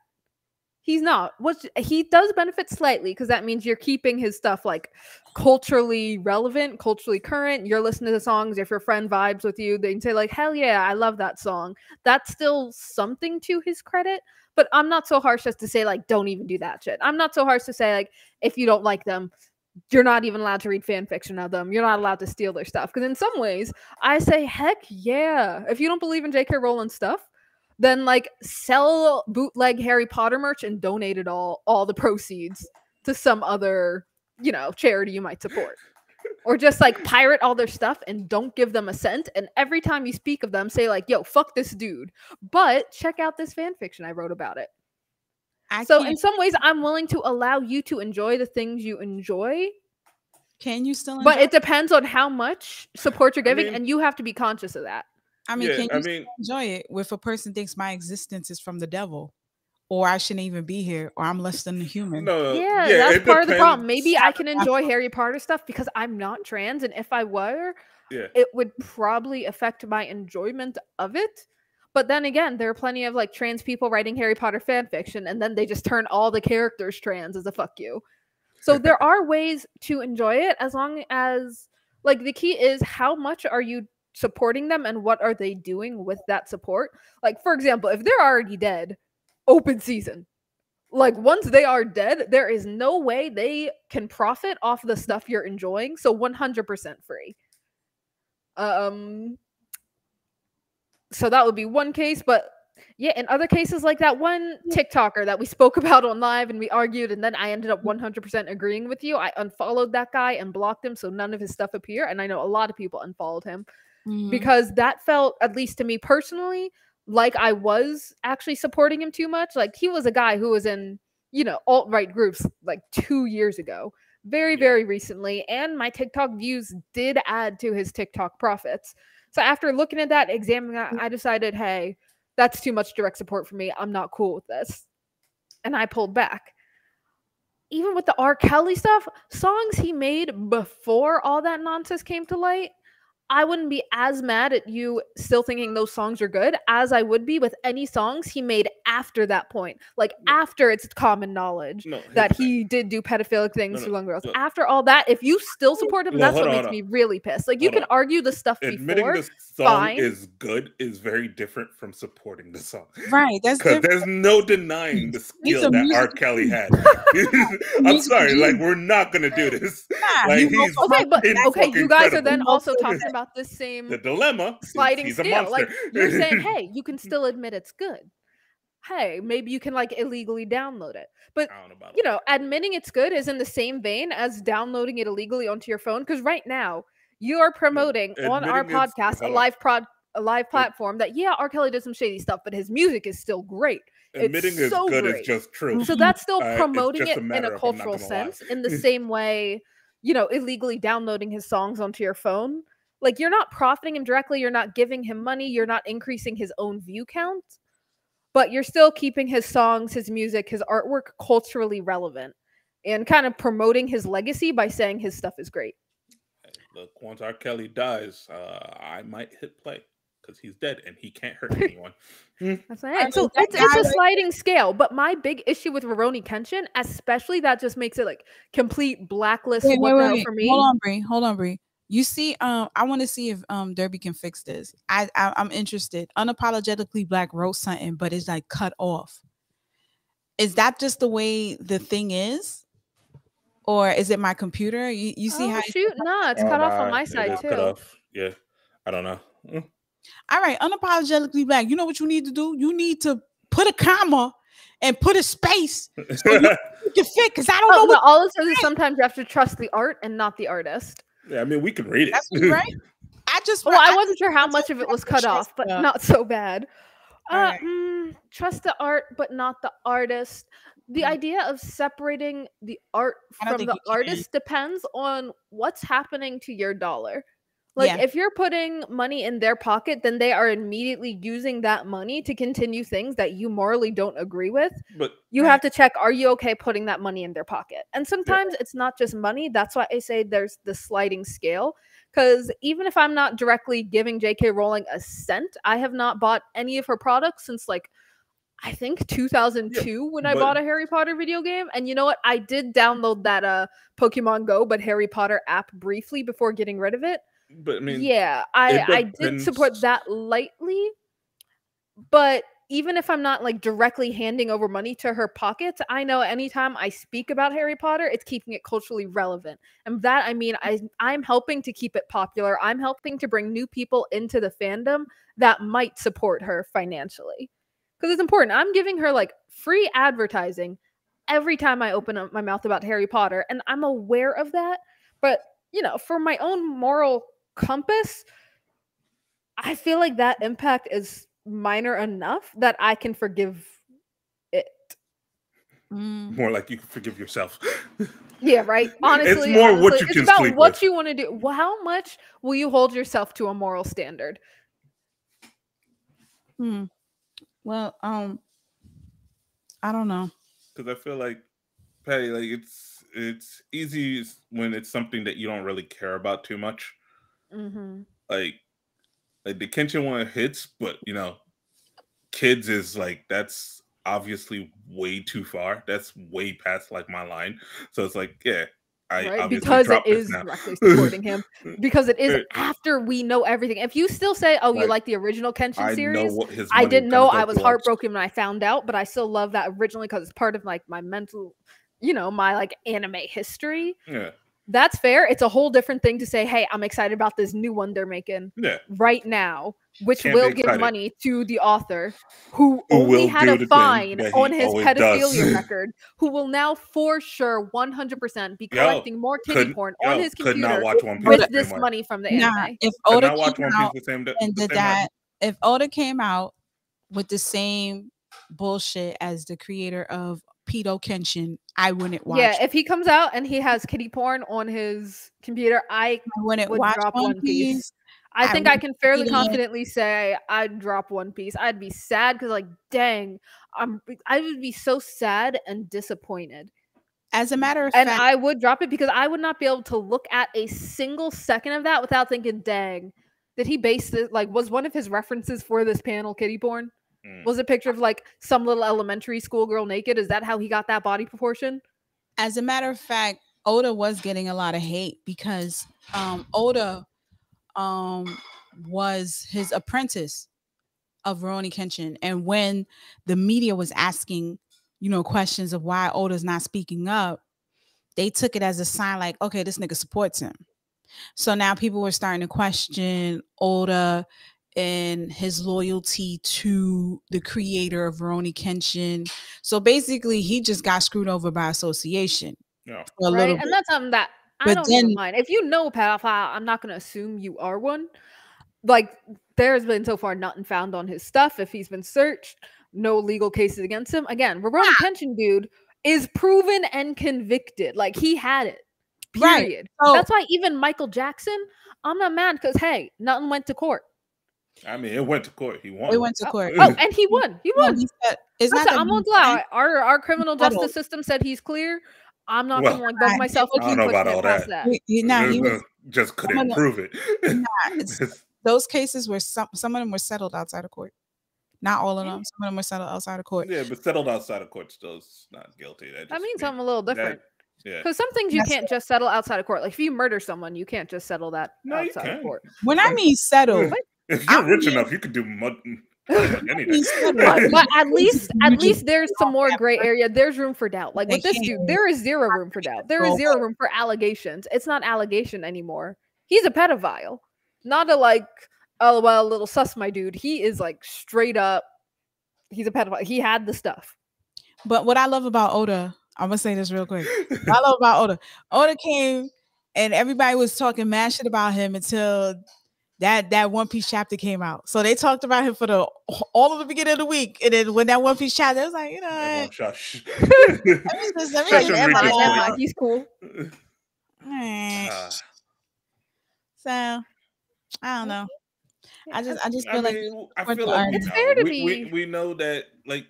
He's not. He does benefit slightly because that means you're keeping his stuff like culturally relevant, culturally current. You're listening to the songs. If your friend vibes with you, they can say like, hell yeah, I love that song. That's still something to his credit. But I'm not so harsh as to say like, don't even do that shit. I'm not so harsh to say like, if you don't like them, you're not even allowed to read fan fiction of them. You're not allowed to steal their stuff. Because in some ways, I say, heck yeah. If you don't believe in J.K. Rowling stuff, then like sell bootleg Harry Potter merch and donate it all the proceeds to some other, you know, charity you might support. Or just like pirate all their stuff and don't give them a cent. And every time you speak of them, say like, yo, fuck this dude. But check out this fan fiction I wrote about it. So in some ways, I'm willing to allow you to enjoy the things you enjoy. Can you still enjoy? But it depends on how much support you're giving, and you have to be conscious of that. I mean, can you still enjoy it if a person thinks my existence is from the devil? Or I shouldn't even be here, or I'm less than a human. Yeah, that's part of the problem. Maybe I can enjoy Harry Potter stuff because I'm not trans, and if I were, it would probably affect my enjoyment of it. But then again, there are plenty of like trans people writing Harry Potter fan fiction, and then they just turn all the characters trans as a fuck you. So there are ways to enjoy it as long as like the key is how much are you supporting them and what are they doing with that support? Like, for example, if they're already dead, open season. Like, once they are dead, there is no way they can profit off the stuff you're enjoying. So 100% free. So that would be one case, but yeah, in other cases like that one TikToker that we spoke about on live and we argued and then I ended up 100% agreeing with you. I unfollowed that guy and blocked him so none of his stuff appear. And I know a lot of people unfollowed him because that felt, at least to me personally, like I was actually supporting him too much. Like he was a guy who was in, you know, alt-right groups like 2 years ago, very, very recently. And my TikTok views did add to his TikTok profits. So after looking at that, examining that, I decided, hey, that's too much direct support for me. I'm not cool with this. And I pulled back. Even with the R. Kelly stuff, songs he made before all that nonsense came to light, I wouldn't be as mad at you still thinking those songs are good as I would be with any songs he made after that point. Like, after it's common knowledge that he did do pedophilic things to young girls. After all that, if you still support him, that's what makes me really pissed. Like, you can argue the stuff admitting before. the song is good is very different from supporting the song. Right. That's because there's no denying the skill that R. Kelly had. I'm sorry, like, we're not going to do this. Like He he's wrote Okay, but okay, you guys are incredible. then also Most of talking it. about this The same dilemma is sliding he's a scale. monster. Like you're saying, hey, you can still admit it's good. Hey, maybe you can like illegally download it. But I don't know about you know, admitting it's good is in the same vein as downloading it illegally onto your phone. Because right now you are promoting on our admitting it's podcast hold on. a live platform that yeah, R. Kelly did some shady stuff, but his music is still great. Admitting It's it's so good great. is just true. So that's still It's promoting just it a in matter a of I'm not cultural gonna lie. sense, in the same way, you know, illegally downloading his songs onto your phone. Like you're not profiting him directly, you're not giving him money, you're not increasing his own view count, but you're still keeping his songs, his music, his artwork culturally relevant and kind of promoting his legacy by saying his stuff is great. Look, once R. Kelly dies, I might hit play because he's dead and he can't hurt anyone. That's I right. So mean, that it's guy a right sliding scale. But my big issue with Rurouni Kenshin, especially that just makes it like complete blacklist. wait, wait, What the wait, hell wait. for Hold me? on, Bree. Hold on, Bree. You see, I want to see if Derby can fix this. I'm interested. Unapologetically Black wrote something, but it's like cut off. Is that just the way the thing is? Or is it my computer? You see how Oh shoot, nah, it's Oh cut off on nah, my it side is cut too. off. Yeah, I don't know. all right, unapologetically Black. You know what you need to do? You need to put a comma and put a space so you can fit because I don't know Oh no, what all it says is sometimes you have to trust the art and not the artist. Yeah, I mean we can read that's what you it. right. I just Well, I I wasn't just sure how I much just of it have was to cut trust off, but the not so bad. all right. Trust the art, but not the artist. The idea of separating the art I don't from think the you can. artist depends on what's happening to your dollar. Like, Yeah. if you're putting money in their pocket, then they are immediately using that money to continue things that you morally don't agree with. But You Right. have to check, are you okay putting that money in their pocket? And yeah, sometimes it's not just money. That's why I say there's the sliding scale. Because even if I'm not directly giving J.K. Rowling a cent, I have not bought any of her products since like I think yeah, 2002 when I but bought a Harry Potter video game. And you know what? I did download that Pokemon Go but Harry Potter app briefly before getting rid of it. I mean Yeah, it I did support depends. that lightly, but even if I'm not like directly handing over money to her pockets, I know anytime I speak about Harry Potter, it's keeping it culturally relevant. And that I mean I'm helping to keep it popular. I'm helping to bring new people into the fandom that might support her financially. Because it's important. I'm giving her like free advertising every time I open up my mouth about Harry Potter, and I'm aware of that. But, you know, for my own moral compass, I feel like that impact is minor enough that I can forgive it. More like you can forgive yourself. Yeah, right. It's Honestly, more what honestly, you it's can about sleep what with. you want to do. Well, how much will you hold yourself to a moral standard? Well, I don't know. Because I feel like Patty, like it's easy when it's something that you don't really care about too much. Mm-hmm. Like the Kenshin one hits, but kids is like that's obviously way too far. That's way past like my line. So it's like, yeah, I Right, obviously because it dropped this is now. directly supporting him. Because it is Eh, after we know everything. If you still say, "Oh, you like like the original Kenshin I know series," what his I money is didn't gonna know. go I was towards. heartbroken when I found out, but I still love that originally because it's part of like my mental, my like anime history. Yeah, That's fair. It's a whole different thing to say, "Hey, I'm excited about this new one they're making yeah. right now," which Can't be will give excited. money to the author who Who only will had do a the thing fine that on he his always does? pedophilia record, who will now for sure 100% be Yo, collecting more kitty porn on his could not computer watch One Piece with the same this way. money from the Nah, anime. if Could Oda not watch came One Piece out the same and the did same way. that, if Oda came out with the same bullshit as the creator of Pedo Kenshin, I wouldn't watch. Yeah, if he comes out and he has kitty porn on his computer, I I wouldn't would watch drop One One Piece. Piece. I I think I wouldn't can fairly read it. confidently say I'd drop One Piece. I'd be sad because, like, dang, I would be so sad and disappointed. As a matter of And fact, I would drop it because I would not be able to look at a single second of that without thinking, dang, did he base this? Like, was one of his references for this panel kitty porn? Was it a picture of like some little elementary school girl naked? Is that how he got that body proportion? as a matter of fact, Oda was getting a lot of hate because Oda was his apprentice of Rurouni Kenshin, and when the media was asking, questions of why Oda's not speaking up, they took it as a sign like, okay, this nigga supports him. So now people were starting to question Oda and his loyalty to the creator of Rurouni Kenshin. So basically, he just got screwed over by association. Yeah. For a Right, little and bit. that's something that I But don't even then, mind. If you know a pedophile, I'm not going to assume you are one. Like, there's been so far nothing found on his stuff. If he's been searched, no legal cases against him. Again, Rurouni Kenshin dude is proven and convicted. Like, he had it. right. Period. So, That's why even Michael Jackson, I'm not mad because, hey, nothing went to court. I mean, it went to court. He won. it went to court. Oh, and he won. He No, won. he said, it's That's not it. that I'm he gonna won. allow our criminal Hold on. justice system said he's clear. I'm not Well, gonna like bug Nah, myself to I don't keep know pushing about it all past that. that. He was Just some of couldn't the- prove it. those cases were some of them were settled outside of court. Not all of them. Some of them were settled outside of court. Yeah, but settled outside of court still is not guilty. That means something a little different. Yeah. Because some things you That's can't just settle outside of court. Like if you murder someone, you can't just settle that No, you outside of can. court. When I mean settled, If you're I rich mean- enough, you could do anything. But at least You just there's some more have gray to- area. There's room for doubt. Like with They this can't. dude, there is zero room for doubt. There is Control zero room for allegations. It's not allegation anymore. He's a pedophile. Not a like, oh well, little sus, my dude. He is like straight up. He's a pedophile. He had the stuff. But what I love about Oda, I'm gonna say this real quick. What I love about Oda came and everybody was talking mad shit about him until that One Piece chapter came out. So they talked about him for all of the beginning of the week, and then when that One Piece chapter, it was like, you know, Everyone shush. let me Shush just him, Emma, read this Emma, point. he's cool. So I don't know. I just feel like I feel like It's fair to we know that like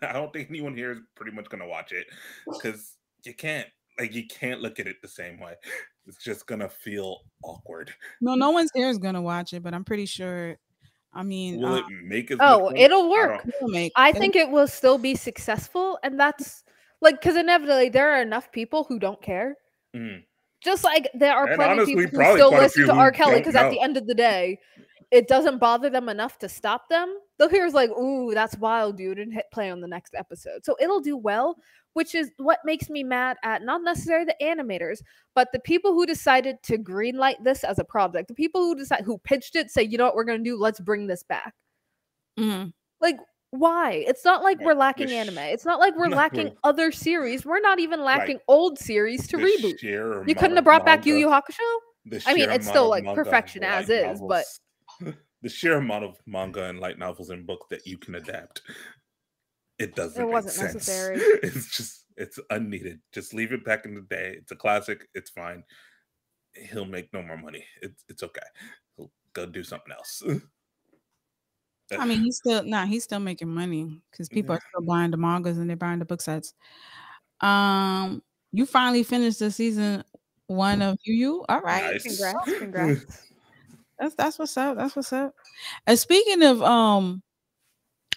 I don't think anyone here is pretty much gonna watch it because you can't look at it the same way. It's just gonna feel awkward. no one's here is gonna watch it, but I'm pretty sure. I mean, Will it make as Oh, much money? it'll I work. don't- it'll make- I think it will still be successful, and that's like because inevitably there are enough people who don't care. Mhm. Just like there are And plenty honestly, of people who probably still quite a listen few to who R. Kelly don't because at the know. end of the day, it doesn't bother them enough to stop them. They'll hear it's like, "Ooh, that's wild, dude," and hit play on the next episode. So it'll do well, which is what makes me mad at not necessarily the animators, but the people who decided to greenlight this as a project. The people who pitched it, say, "You know what we're gonna do? Let's bring this back." Mhm. Like, why? It's not like we're Right, lacking the anime. It's not like we're No, lacking we're- other series. We're not even lacking Right. old series to The reboot. sheer You amount couldn't have of brought back Yu manga- Yu Hakusho? the I mean, sheer it's still amount like of manga perfection and as light is, but novels- the sheer amount of manga and light novels and books that you can adapt, it doesn't. It make wasn't sense. necessary. It's unneeded. Just leave it back in the day. It's a classic. It's fine. He'll make no more money. It's okay. He'll go do something else. I mean, he's still making money because people are still buying the mangas and they're buying the book sets. You finally finished the season 1 of Yu Yu. All right, Nice. congrats. that's what's up. That's what's up. And speaking of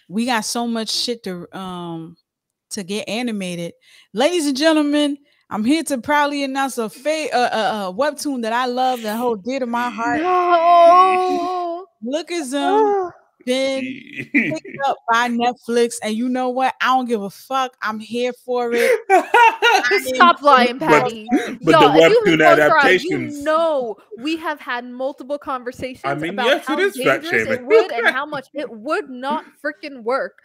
we got so much shit to get animated, ladies and gentlemen. I'm here to proudly announce a webtoon that I love that hold dear to my heart. No. Lookism been picked up by Netflix, and you know what? I don't give a fuck. I'm here for it. Stop lying, Patty. but Y'all, the if you webtoon close your eyes, adaptations- you know we have had multiple conversations I mean, about yes, how it is fat dangerous it shaming. would and how much it would not freaking work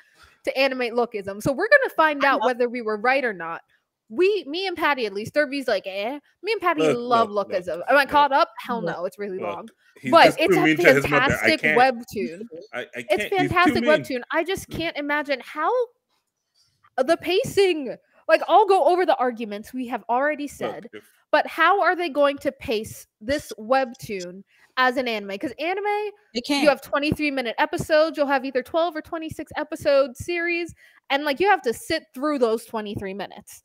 to animate lookism. So we're gonna find out whether we were right or not. Me and Patty, at least, Derby's like, eh. Me and Patty love look, lookism. Am I look, caught up? Hell no, it's really Look, long. he's But just it's too a mean to his mother. I fantastic can't. webtoon. I can't. It's He's too fantastic mean. webtoon. I just can't imagine how the pacing. Like, I'll go over the arguments we have already said, Look, but how are they going to pace this webtoon as an anime? Because anime, They can't. you have 23-minute episodes. You'll have either 12 or 26 episode series, and like you have to sit through those 23 minutes.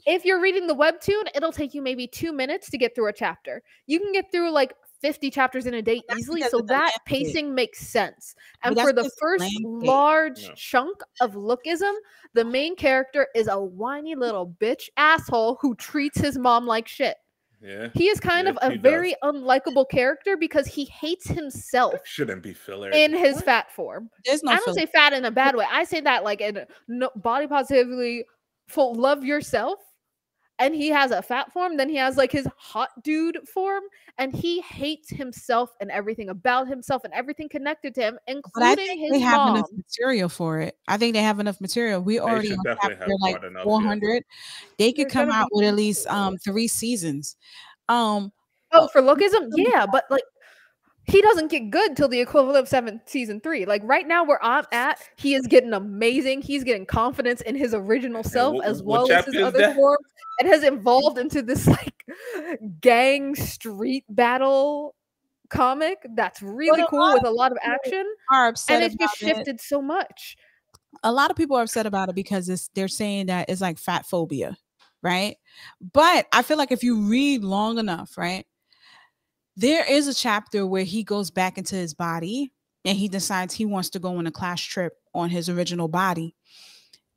If you're reading the webtoon, it'll take you maybe 2 minutes to get through a chapter. You can get through like 50 chapters in a day That's easily, because so of the that landscape. pacing makes sense. And But for that's the because of the first landscape. large Yeah. chunk of lookism, the main character is a whiny little bitch asshole who treats his mom like shit. Yeah. He is kind Yes, of a he very does. unlikable character because he hates himself Shouldn't be filler. in his fat form. There's no I don't filler. say fat in a bad way. I say that like in body positively, full love yourself. and he has a fat form, then he has like his hot dude form, and he hates himself and everything about himself and everything connected to him, But I including think his they have enough mom. material for it. I think they have enough material. We They already should on definitely chapter have like quite enough. Yeah. 400. They could There's come gonna out be with at least 3 seasons. Um oh, for lookism, yeah, but like he doesn't get good till the equivalent of season 3. Like right now where I'm at, he is getting amazing. He's getting confidence in his original And self as what well as his chapter is other that? forms, and has evolved into this like gang street battle comic that's but really cool with a lot of action, are and upset it's about just it. shifted so much. A lot of people are upset about it because they're saying that it's like fat phobia, right? But I feel like if you read long enough, right? There is a chapter where he goes back into his body and he decides he wants to go on a class trip on his original body.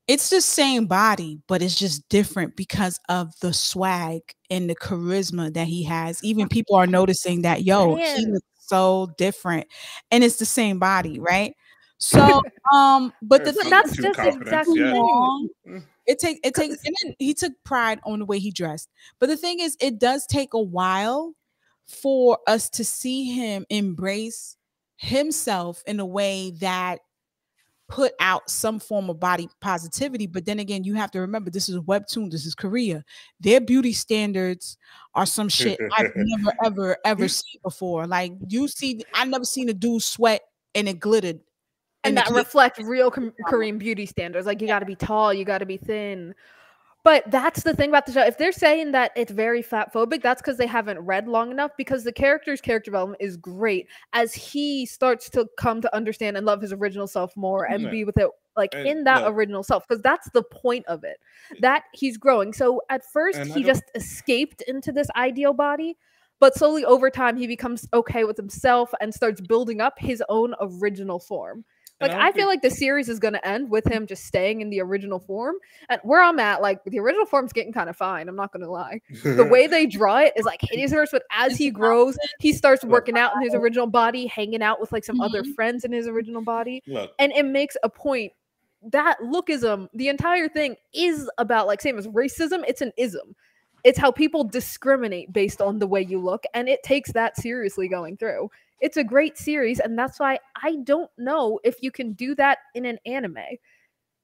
It's the same body, but it's just different because of the swag and the charisma that he has. Even people are noticing that, yo, he Man, looks so different. And it's the same body, right? So, but the There's but thing some that's is, too it just takes confidence. exact too Yeah. thing. long. Mm. It takes, 'Cause and then he took pride on the way he dressed. But the thing is, it does take a while for us to see him embrace himself in a way that put out some form of body positivity. But then again, you have to remember this is webtoon, this is Korea. Their beauty standards are some shit I've never ever seen before. Like I never seen a dude sweat and it glittered in and the that K reflect real Korean beauty standards. Like you got to be tall, you got to be thin. But that's the thing about the show. If they're saying that it's very fat phobic, that's because they haven't read long enough. Because the character's character development is great as he starts to come to understand and love his original self more and Yeah. be with it like And in that look, original self. Because that's the point of it. That he's growing. So at first and I he don't. just escaped into this ideal body, but slowly over time he becomes okay with himself and starts building up his own original form. And Like I I don't feel think. like the series is going to end with him just staying in the original form. And where I'm at, like the original form's getting kind of fine. I'm not going to lie. The way they draw it is like hideous, but as It's he about grows, he starts Look, working out in his original body, hanging out with like some other Mhm. friends in his original body, look. and it makes a point that lookism, the entire thing is about like same as racism. It's an ism. It's how people discriminate based on the way you look, and it takes that seriously going through. It's a great series, and that's why I don't know if you can do that in an anime.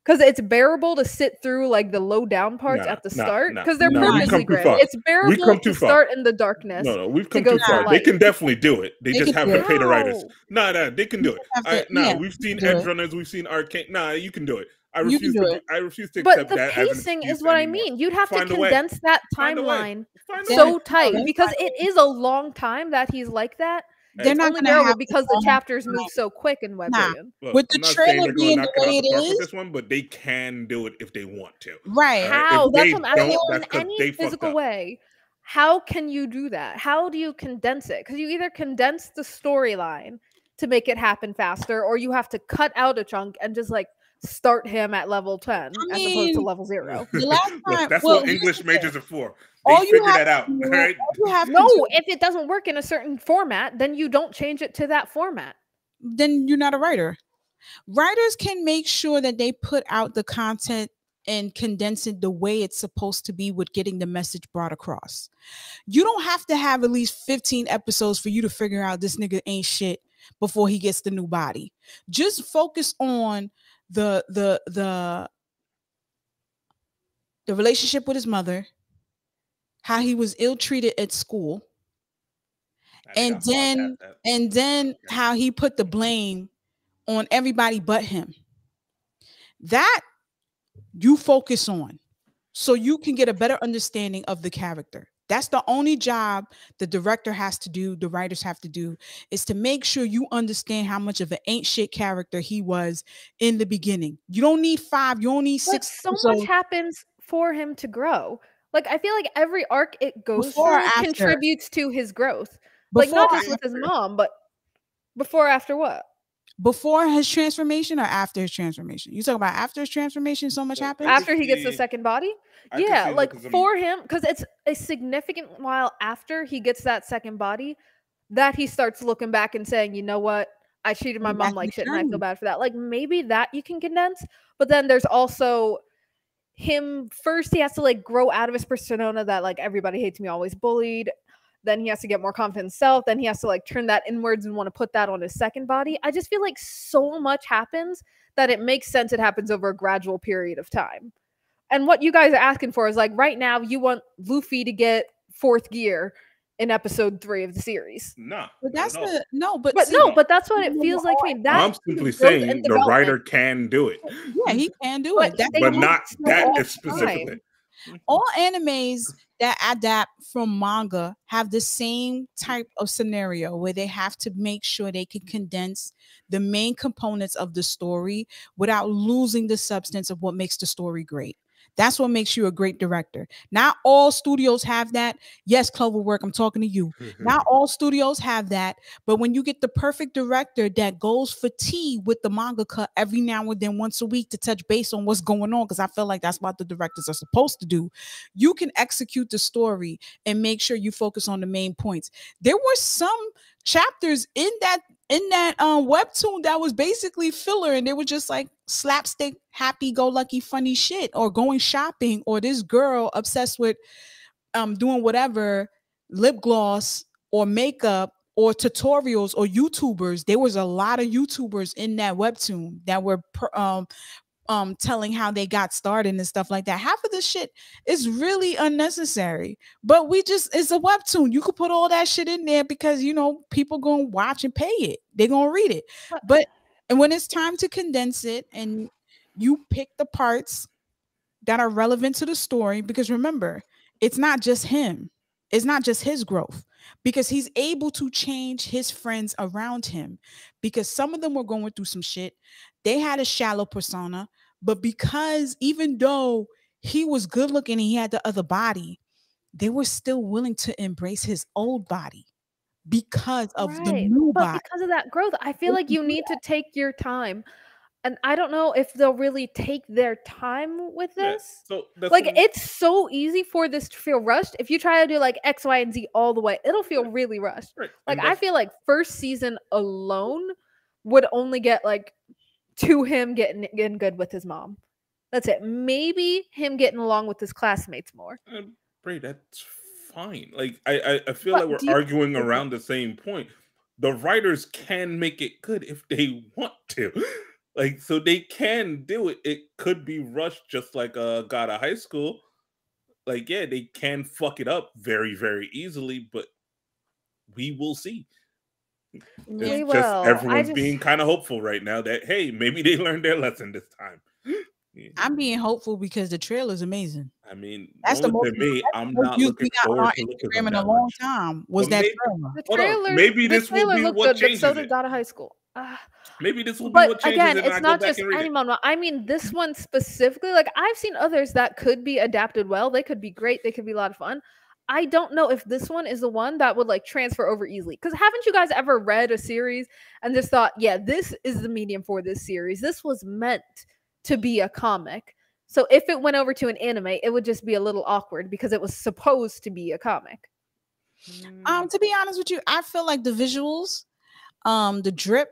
Because it's bearable to sit through like the low down parts at the start, because they're nah, We've you come purposely too grim. far. It's We come bearable too to far. start in the darkness No, we've to come go too to the far. They light. can definitely do it. They They just can have do to it. pay the writers. No. Nah, they can You do it. just have to, yeah, We've seen do Edge it. Runners, we've seen Arcane. Nah, you can do it. You can do it. I refuse to But accept the that as an pacing excuse is what I anymore. mean. You'd have to Find a way. condense that Find a way. timeline Find a They're, way. so tight they're because not, it is a long time that he's like that. they're It's not only gonna bearable have this because the long chapters move time. so quick in Nah. Webtoon. Look, With the I'm not saying trailer they're going being to the knock it way out it the park with is, this one, but they can do it if they want to. right? All right. How? If That's they what I'm asking. don't, In that's because any they fucked physical up. way, how can you do that? How do you condense it? Because you either condense the storyline to make it happen faster, or you have to cut out a chunk and just like start him at level 10 I as opposed to mean, level 0. the last Look, time, that's well, what here's English the thing. majors are for. They All you figure have that to out. do, All right. all you have to No, do, if it doesn't work in a certain format, then you don't change it to that format. then you're not a writer. Writers can make sure that they put out the content and condense it the way it's supposed to be with getting the message brought across. You don't have to have at least 15 episodes for you to figure out this nigga ain't shit before he gets the new body. Just focus on the relationship with his mother, how he was ill treated at school, and then how he put the blame on everybody but him. That you focus on so you can get a better understanding of the character. That's the only job the director has to do, the writers have to do, is to make sure you understand how much of an ain't shit character he was in the beginning. You don't need 5, you don't need But 6 so much episodes. happens for him to grow. Like I feel like every arc it goes Before or through after? contributes to his growth. Like Before not or just with his after? mom, but before after what? Before his transformation or after his transformation? You talk about after his transformation, so much Look, happens? After he gets the second body? I can Yeah, see like Lookism. for him, because it's a significant while after he gets that second body that he starts looking back and saying, you know what? I treated my Going back mom to like the shit and I feel journey. bad for that. Like maybe that you can condense, but then there's also him first he has to like grow out of his persona that like everybody hates me, always bullied. Then he has to get more confident in himself. Then he has to like turn that inwards and want to put that on his second body. I just feel like so much happens that it makes sense it happens over a gradual period of time. And what you guys are asking for is like right now you want Luffy to get fourth gear in episode 3 of the series. Nah, But that's not at all. the no, but But see, no, but that's what it feels like to me. I'm That's simply growth saying and the development. writer can do it, yeah, he can do But it. That's they but do not so that all is the specifically. time. all animes that adapt from manga have the same type of scenario where they have to make sure they can condense the main components of the story without losing the substance of what makes the story great. That's what makes you a great director. Not all studios have that. Yes, Cloverwork, I'm talking to you. Not all studios have that. But when you get the perfect director that goes for tea with the mangaka every now and then, once a week, to touch base on what's going on, because I feel like that's what the directors are supposed to do, you can execute the story and make sure you focus on the main points. There were some chapters in that webtoon that was basically filler, and they were just like slapstick happy-go-lucky funny shit, or going shopping, or this girl obsessed with doing whatever, lip gloss or makeup or tutorials or YouTubers. There was a lot of YouTubers in that webtoon that were telling how they got started and stuff like that. Half of this shit is really unnecessary. But it's a webtoon. You could put all that shit in there because people gonna watch and pay it. They're gonna read it. But and when it's time to condense it and you pick the parts that are relevant to the story, because remember, it's not just him. It's not just his growth, because he's able to change his friends around him, because some of them were going through some shit. They had a shallow persona, but because even though he was good looking and he had the other body, they were still willing to embrace his old body because of the new But body. because of that growth, I feel like you need to take your time. And I don't know if they'll really take their time with Yeah, this. so that's Like, what- it's so easy for this to feel rushed. If you try to do like X, Y, and Z all the way, it'll feel really rushed. right. Like, And I that's- feel like first season alone would only get like to him getting good with his mom. That's it. Maybe him getting along with his classmates more. Bray, that's fine. Like I feel But like do we're you- arguing around the same point. The writers can make it good if they want to. Like, so they can do it. It could be rushed, just like God of High School. Like, yeah, they can fuck it up very, very easily, but we will see. We It's just will. everyone's being kind of hopeful right now that, hey, maybe they learned their lesson this time. Yeah. I'm being hopeful because the trailer is amazing. I mean, That's don't the look most at me. I'm not views looking we got on forward our to looking Instagram at in a that long much. time. Was But that maybe- trailer? The Hold on, trailer, maybe the this will trailer be looked what good, but so changes did it. God of High School. Maybe this will be But what changes again, it, and I it's go not back just and read any it. manga. I mean, this one specifically, like I've seen others that could be adapted well. They could be great. They could be a lot of fun. I don't know if this one is the one that would like transfer over easily. Because haven't you guys ever read a series and just thought, yeah, this is the medium for this series. This was meant to be a comic. So if it went over to an anime, it would just be a little awkward because it was supposed to be a comic. To be honest with you, I feel like the visuals, the drip,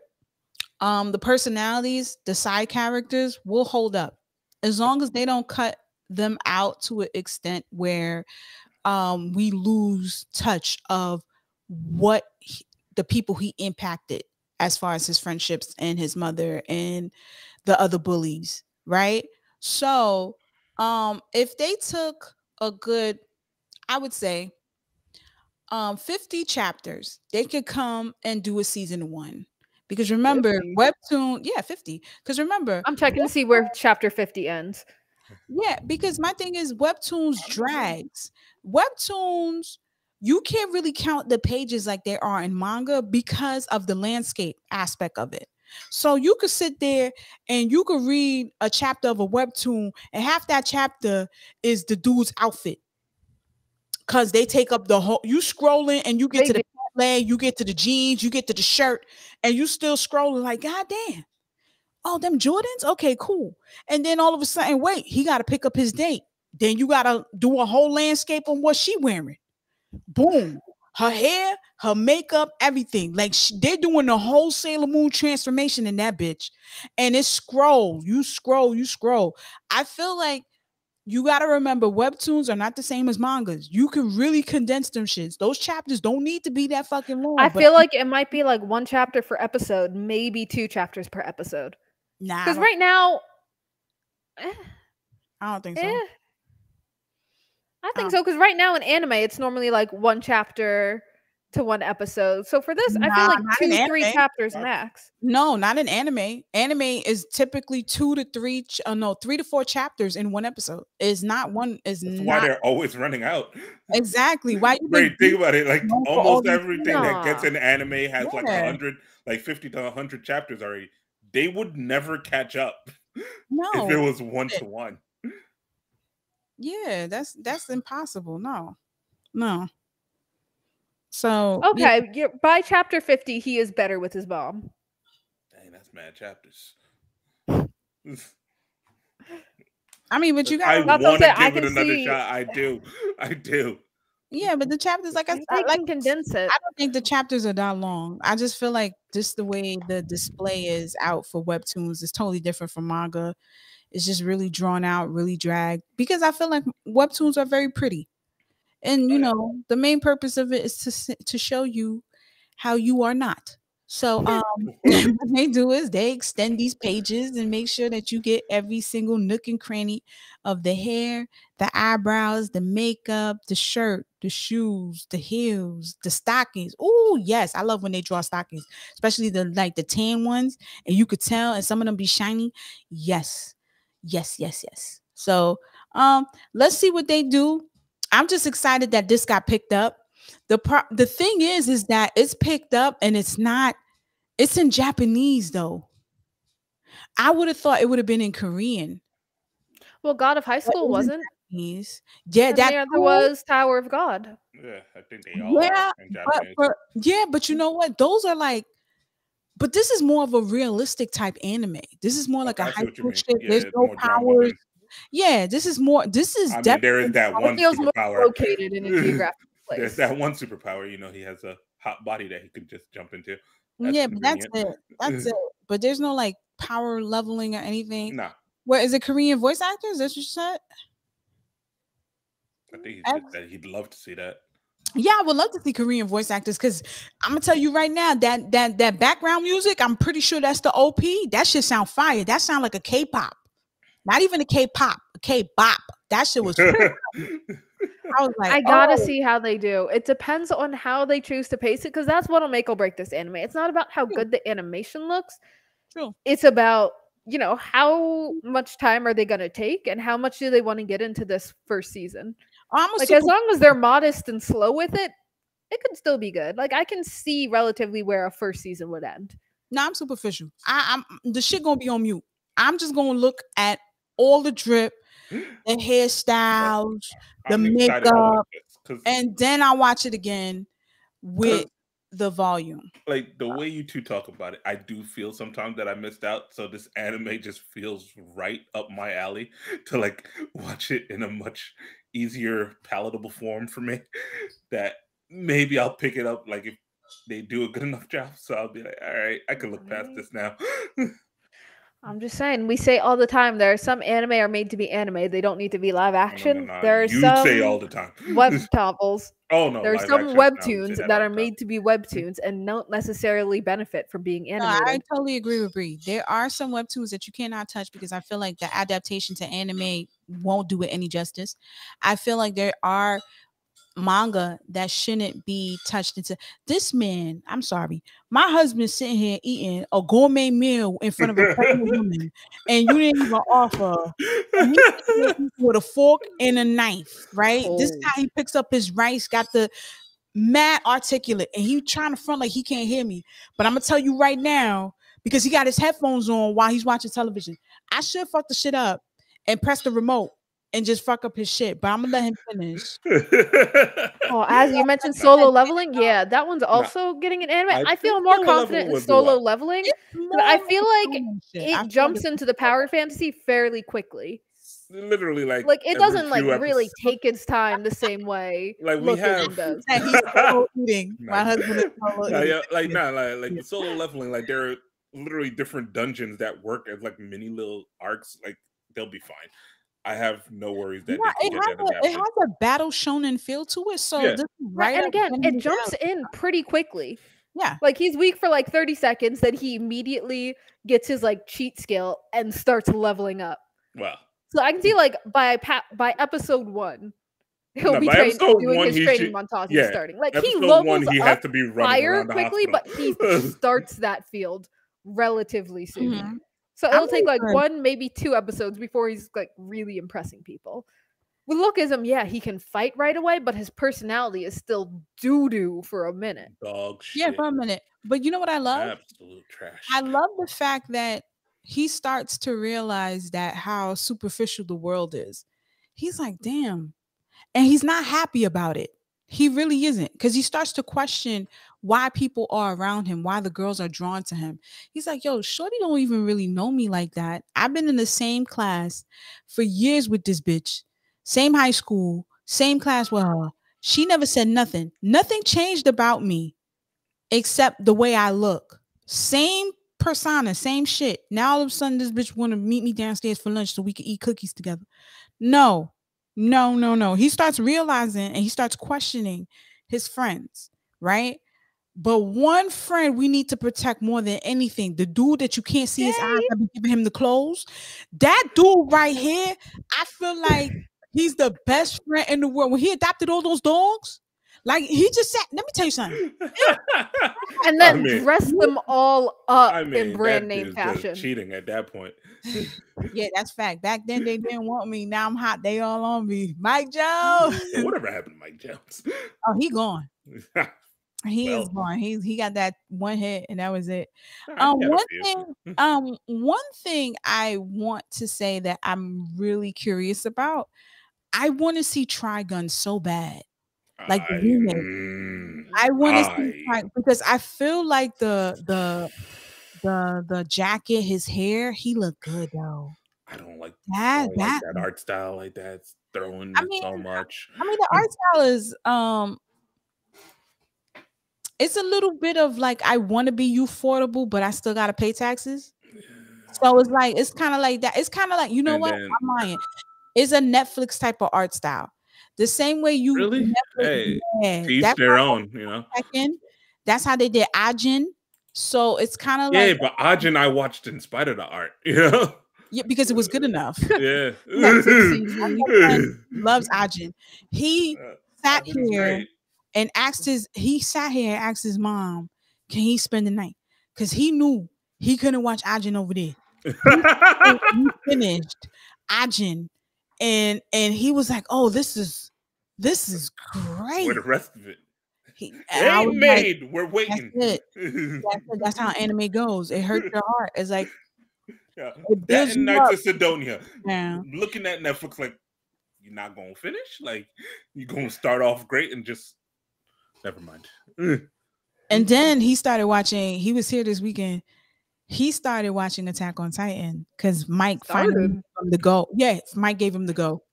the personalities, the side characters will hold up as long as they don't cut them out to an extent where we lose touch of the people he impacted, as far as his friendships and his mother and the other bullies, right? So if they took a good, I would say 50 chapters, they could come and do a season 1. Because remember, 50? webtoon, yeah, 50. Because remember, I'm checking to see where chapter 50 ends. yeah, because my thing is webtoons drags. Webtoons, you can't really count the pages like there are in manga because of the landscape aspect of it. So you could sit there and you could read a chapter of a webtoon, and half that chapter is the dude's outfit. Because they take up the whole, you scrolling and you get to the leg, you get to the jeans, you get to the shirt, and you still scrolling like, God damn. Oh, them Jordans? Okay, cool. And then all of a sudden, wait, he got to pick up his date. Then you got to do a whole landscape on what she wearing. Boom. Her hair, her makeup, everything. Like they're doing the whole Sailor Moon transformation in that bitch. And it's scroll. You scroll, you scroll. I feel like You got to remember, webtoons are not the same as mangas. You can really condense them shits. Those chapters don't need to be that fucking long. I But feel like it might be like 1 chapter per episode, maybe 2 chapters per episode. nah, Because right now, I don't think so. I think Um, so. Because right now in anime, it's normally like 1 chapter to 1 episode. So for this, I Nah, feel like not in 2-3 anime. chapters max. No, not in anime. Anime is typically 3 to 4 chapters in one episode. Is not one. Is That's why not they're always running out. exactly why you Great, think about it. Like known for all almost these everything that gets Nah. an anime has like Yeah. 100, like 50 to 100 chapters already. They would never catch up if No, it was 1-to-1. yeah, that's impossible. No, no. So yeah, Okay, by chapter 50, he is better with his mom. Dang, that's mad chapters. I mean, but you I got That's what I'm want to saying, I give it can another see- shot. I do. I do. yeah, but the chapters, like I They said, like can condense it. I don't think the chapters are that long. I just feel like just the way the display is out for webtoons is totally different from manga. It's just really drawn out, really dragged. Because I feel like webtoons are very pretty, and you know the main purpose of it is to show you how you are not. So what they do is they extend these pages and make sure that you get every single nook and cranny of the hair, the eyebrows, the makeup, the shirt, the shoes, the heels, the stockings. Oh yes, I love when they draw stockings, especially the tan ones, and you could tell, and some of them be shiny. Yes, yes. So let's see what they do. I'm just excited that this got picked up. The thing is that it's picked up and it's in Japanese though. I would have thought it would have been in Korean. Well, God of High But School it's in wasn't. Japanese. Yeah, And that there too. was Tower of God. Yeah, I think they all Yeah, are in Japanese. but you know what? Those are like, but this is more of a realistic type anime. This is more like Okay, a I see high what you school mean. shit. Yeah, There's it's no more drama powers. than. Yeah, this is more. This is I mean, there is definitely that one It feels more superpower. located in a geographic There's place. that one superpower. You know, he has a hot body that he could just jump into. That's yeah, but that's convenient. it. That's it. But there's no like power leveling or anything. Nah, What is it? Korean voice actors? That's what you said? I think he said that he'd love to see that. Yeah, I would love to see Korean voice actors because I'm gonna tell you right now that background music, I'm pretty sure that's the OP. That shit sound fire. That sound like a K-pop. Not even a K-pop, a K-bop. That shit was I was like, I gotta oh, see how they do. It depends on how they choose to pace it, because that's what'll make or break this anime. It's not about how good the animation looks. true. It's about, how much time are they gonna take and how much do they want to get into this first season. Oh, I'm a Like, super, as long as they're modest and slow with it, it could still be good. Like, I can see relatively where a first season would end. no, I'm superficial. I'm the shit gonna be on mute. I'm just gonna look at all the drip, the hairstyles, the I'm excited to watch makeup, this because, and then I watch it again with the volume. like, the way you two talk about it, I do feel sometimes that I missed out. So this anime just feels right up my alley to like watch it in a much easier, palatable form for me. That maybe I'll pick it up like if they do a good enough job. So I'll be like, all right, I can look past this now. I'm just saying, we say all the time, there are some anime are made to be anime. They don't need to be live action. No. There are You some say all the time. web novels. Oh no, There are live some action, no, you say webtoons that that all are the time. made to be webtoons and don't necessarily benefit from being No, I animated. totally agree with Bree. There are some webtoons that you cannot touch because I feel like the adaptation to anime won't do it any justice. I feel like there are manga that shouldn't be touched into this man. I'm sorry. My husband's sitting here eating a gourmet meal in front of a pregnant woman, and you didn't even offer. And he's sitting here eating with a fork and a knife, right? This is Oh. how he picks up his rice, got the mad articulate, and he trying to front like he can't hear me. But I'm gonna tell you right now, because he got his headphones on while he's watching television. I should fuck the shit up and press the remote and just fuck up his shit. But I'm gonna let him finish. Oh, as you mentioned, Nah. solo leveling. Yeah, that one's also getting an anime. I feel think more Solo confident Leveling in would do solo well. leveling. It's 'Cause I more feel like like shonen shit. I feel it like jumps it's into the power fantasy fairly quickly. Literally, like It every doesn't like few really episodes. take its time the same way Like, we Look have- does. that he's solo eating. My Nice. husband is solo Nah, eating. yeah, like the solo leveling, like there are literally different dungeons that work as like mini little arcs. Like they'll be fine. I have no worries that Yeah, they can get that it adapted. has a battle shonen feel to it. So Yeah. this is Right, right and up again, it Jenny's jumps alley. in pretty quickly. Yeah. Like he's weak for like 30 seconds, then he immediately gets his like cheat skill and starts leveling up. Well, So I can see like by episode 1, he'll no, be by episode doing 1, his he training should. montage Yeah, starting. Like he episode 1, levels he up has to be running fire around the quickly, but he hospital. starts that field relatively soon. Mhm. So I'm it'll take really like good. 1, maybe 2 episodes before he's like really impressing people. With Lookism, yeah, he can fight right away, but his personality is still doo-doo for a minute. Dog Yeah, shit. for a minute. But you know what I love? Absolute trash. I love the fact that he starts to realize that how superficial the world is. He's like, damn. And he's not happy about it. He really isn't. Because he starts to question why people are around him, why the girls are drawn to him. He's like, yo, Shorty don't even really know me like that. I've been in the same class for years with this bitch. Same high school, same class with her. She never said nothing. Nothing changed about me except the way I look. Same persona, same shit. Now all of a sudden this bitch want to meet me downstairs for lunch so we can eat cookies together. No, no, no, no. He starts realizing and he starts questioning his friends, right? But one friend we need to protect more than anything, the dude that you can't see his eyes, that be giving him the clothes. That dude right here, I feel like he's the best friend in the world. When he adopted all those dogs, like he just said, let me tell you something. And then dress them all up in brand that name is just fashion. cheating at that point. Yeah, that's fact. Back then they didn't want me. Now I'm hot. They all on me. Mike Jones. Yeah, whatever happened to Mike Jones? Oh, he gone. He is Well. gone. He got that one hit and that was it. He had a One few. thing, one thing I want to say that I'm really curious about. I want to see Trigun so bad. Like the remake. I want to see because I feel like the jacket, his hair, he looked good though. I don't like that art style like that. It's throwing so much. I mean, the art style is it's a little bit of like I want to be affordable, but I still gotta pay taxes. So it's like it's kind of like that. It's kind of like, you know what? I'm lying. It's a Netflix type of art style. The same way you really Netflix, to each their own, you know. That's how they did Ajin. So it's kind of like, yeah, but Ajin I watched in spite of the art, you know. Yeah, because it was good enough. Yeah, loves Ajin. He sat here and asked his mom, "Can he spend the night?" Because he knew he couldn't watch Ajin over there. He finished Ajin, and he was like, "Oh, this is great." Where the rest of it? Made. Like, we're waiting. That's it. That's how anime goes. It hurts your heart. It's like that and Knights of Sidonia. Yeah. Looking at Netflix like you're not gonna finish. Like you're gonna start off great and just never mind. And then he started watching. He was here this weekend. He started watching Attack on Titan because Mike finally gave him the go. Yeah, Mike gave him the go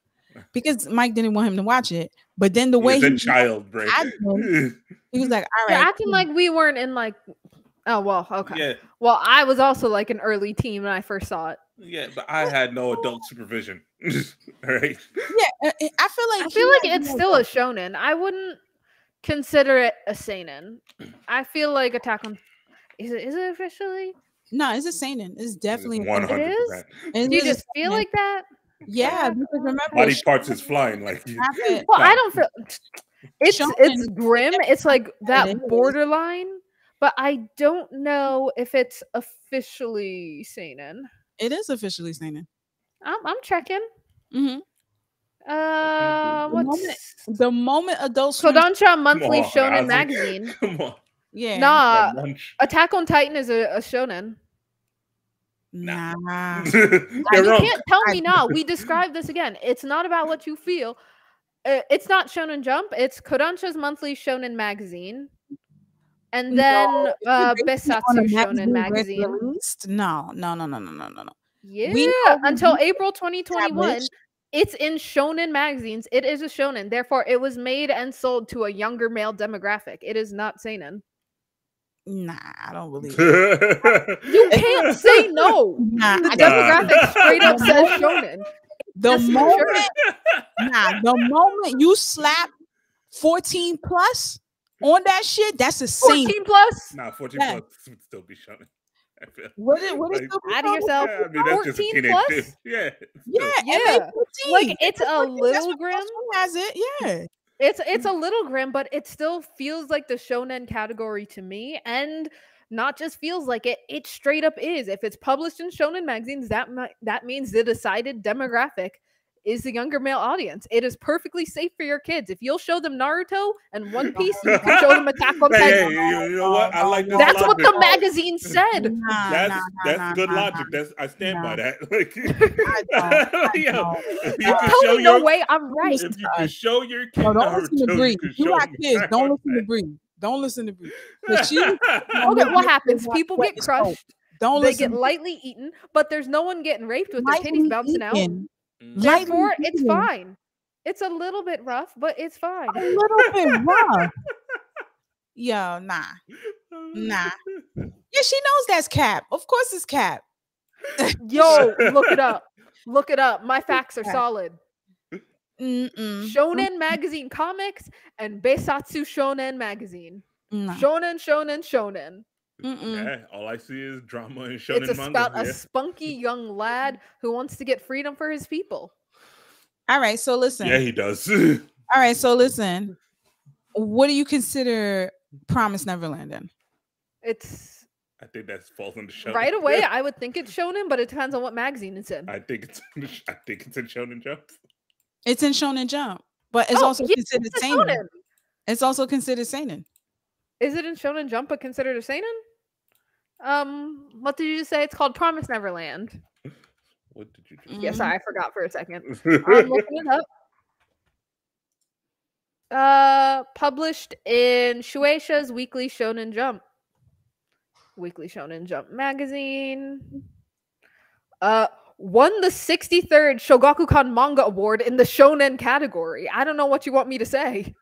because Mike didn't want him to watch it. But then the way he child break, he was like, "All right." You're acting like we weren't in like. Oh well, okay. Yeah. Well, I was also like an early teen when I first saw it. Yeah, but I had no adult supervision. Right? Yeah, I feel like it's still a shonen. I wouldn't consider it a seinen. I feel like Attack on. Is it officially? No, it's a seinen. It's definitely 100%. It is. Do you just feel like that? Yeah, because remember, body parts is flying like. Well, I don't feel. It's grim. It's like that borderline. But I don't know if it's officially seinen. It is officially seinen. I'm checking. Mm-hmm. The moment Adult Swim Kodansha Monthly Shonen Magazine. Come on. Yeah. Nah. Attack on Titan is a shonen. Nah. You can't tell me now. We described this again. It's not about what you feel. It's not Shonen Jump. It's Kodansha's Monthly Shonen Magazine. And then Besatsu Shonen Magazine. No. Yeah, until April 2021. It's in shonen magazines. It is a shonen. Therefore, it was made and sold to a younger male demographic. It is not seinen. Nah, I don't believe it. You can't say no. The demographic straight up says shonen. The Yes, for moment, sure. the moment you slap 14 plus on that shit, that's a sin. 14 plus. Nah, 14 Yeah. plus would still be shonen. I feel What is like, still Out of yourself. yeah, I mean that's just a 14 teenage plus? dude. Yeah. Yeah, Yeah. MA14. Like, it's a MA14, little that's what grim. Cosmo has it. Yeah. It's a little grim, but it still feels like the shonen category to me, and not just feels like it straight up is. If it's published in shonen magazines, that means the decided demographic is the younger male audience. It is perfectly safe for your kids. If you'll show them Naruto and One Piece, you can show them Attack on Hey, Titan. you know what? I like this That's what logic. the magazine said. That's good logic. I stand by that. Like, don't. you can Tell show me no your way I'm right. if you can show your kid No, don't listen to Naruto, Bree. you can If you show got them kids, Attack don't on listen to Titan. Bree. Don't listen to Bree. 'Cause she Okay, what happens? People get crushed. Don't They listen. get lightly eaten, but there's no one getting raped with their titties bouncing out. Lightly Therefore, it's eaten. fine. It's a little bit rough, but it's fine. A little bit rough. Yo, nah. Yeah, she knows that's cap. Of course it's cap. Yo, look it up. Look it up. My facts are solid. Mm-mm. Shonen Magazine Comics and Beisatsu Shonen Magazine. No. Shonen. Yeah, all I see is drama and shonen It's manga. about a spunky young lad who wants to get freedom for his people. All right, so listen. Yeah, he does. All right, so listen. What do you consider Promise Neverland then? I think that falls under shonen. Right away, I would think it's shonen, but it depends on what magazine it's in. I think it's in Shonen Jump. It's in Shonen Jump, but it's also considered seinen. It's also considered seinen. Is it in Shonen Jump but considered a seinen? What did you just say? It's called Promise Neverland. What did you just Yes, I forgot for a second. I'm looking it up. Published in Shueisha's Weekly Shonen Jump. Weekly Shonen Jump magazine. Won the 63rd Shogakukan Manga Award in the Shonen category. I don't know what you want me to say.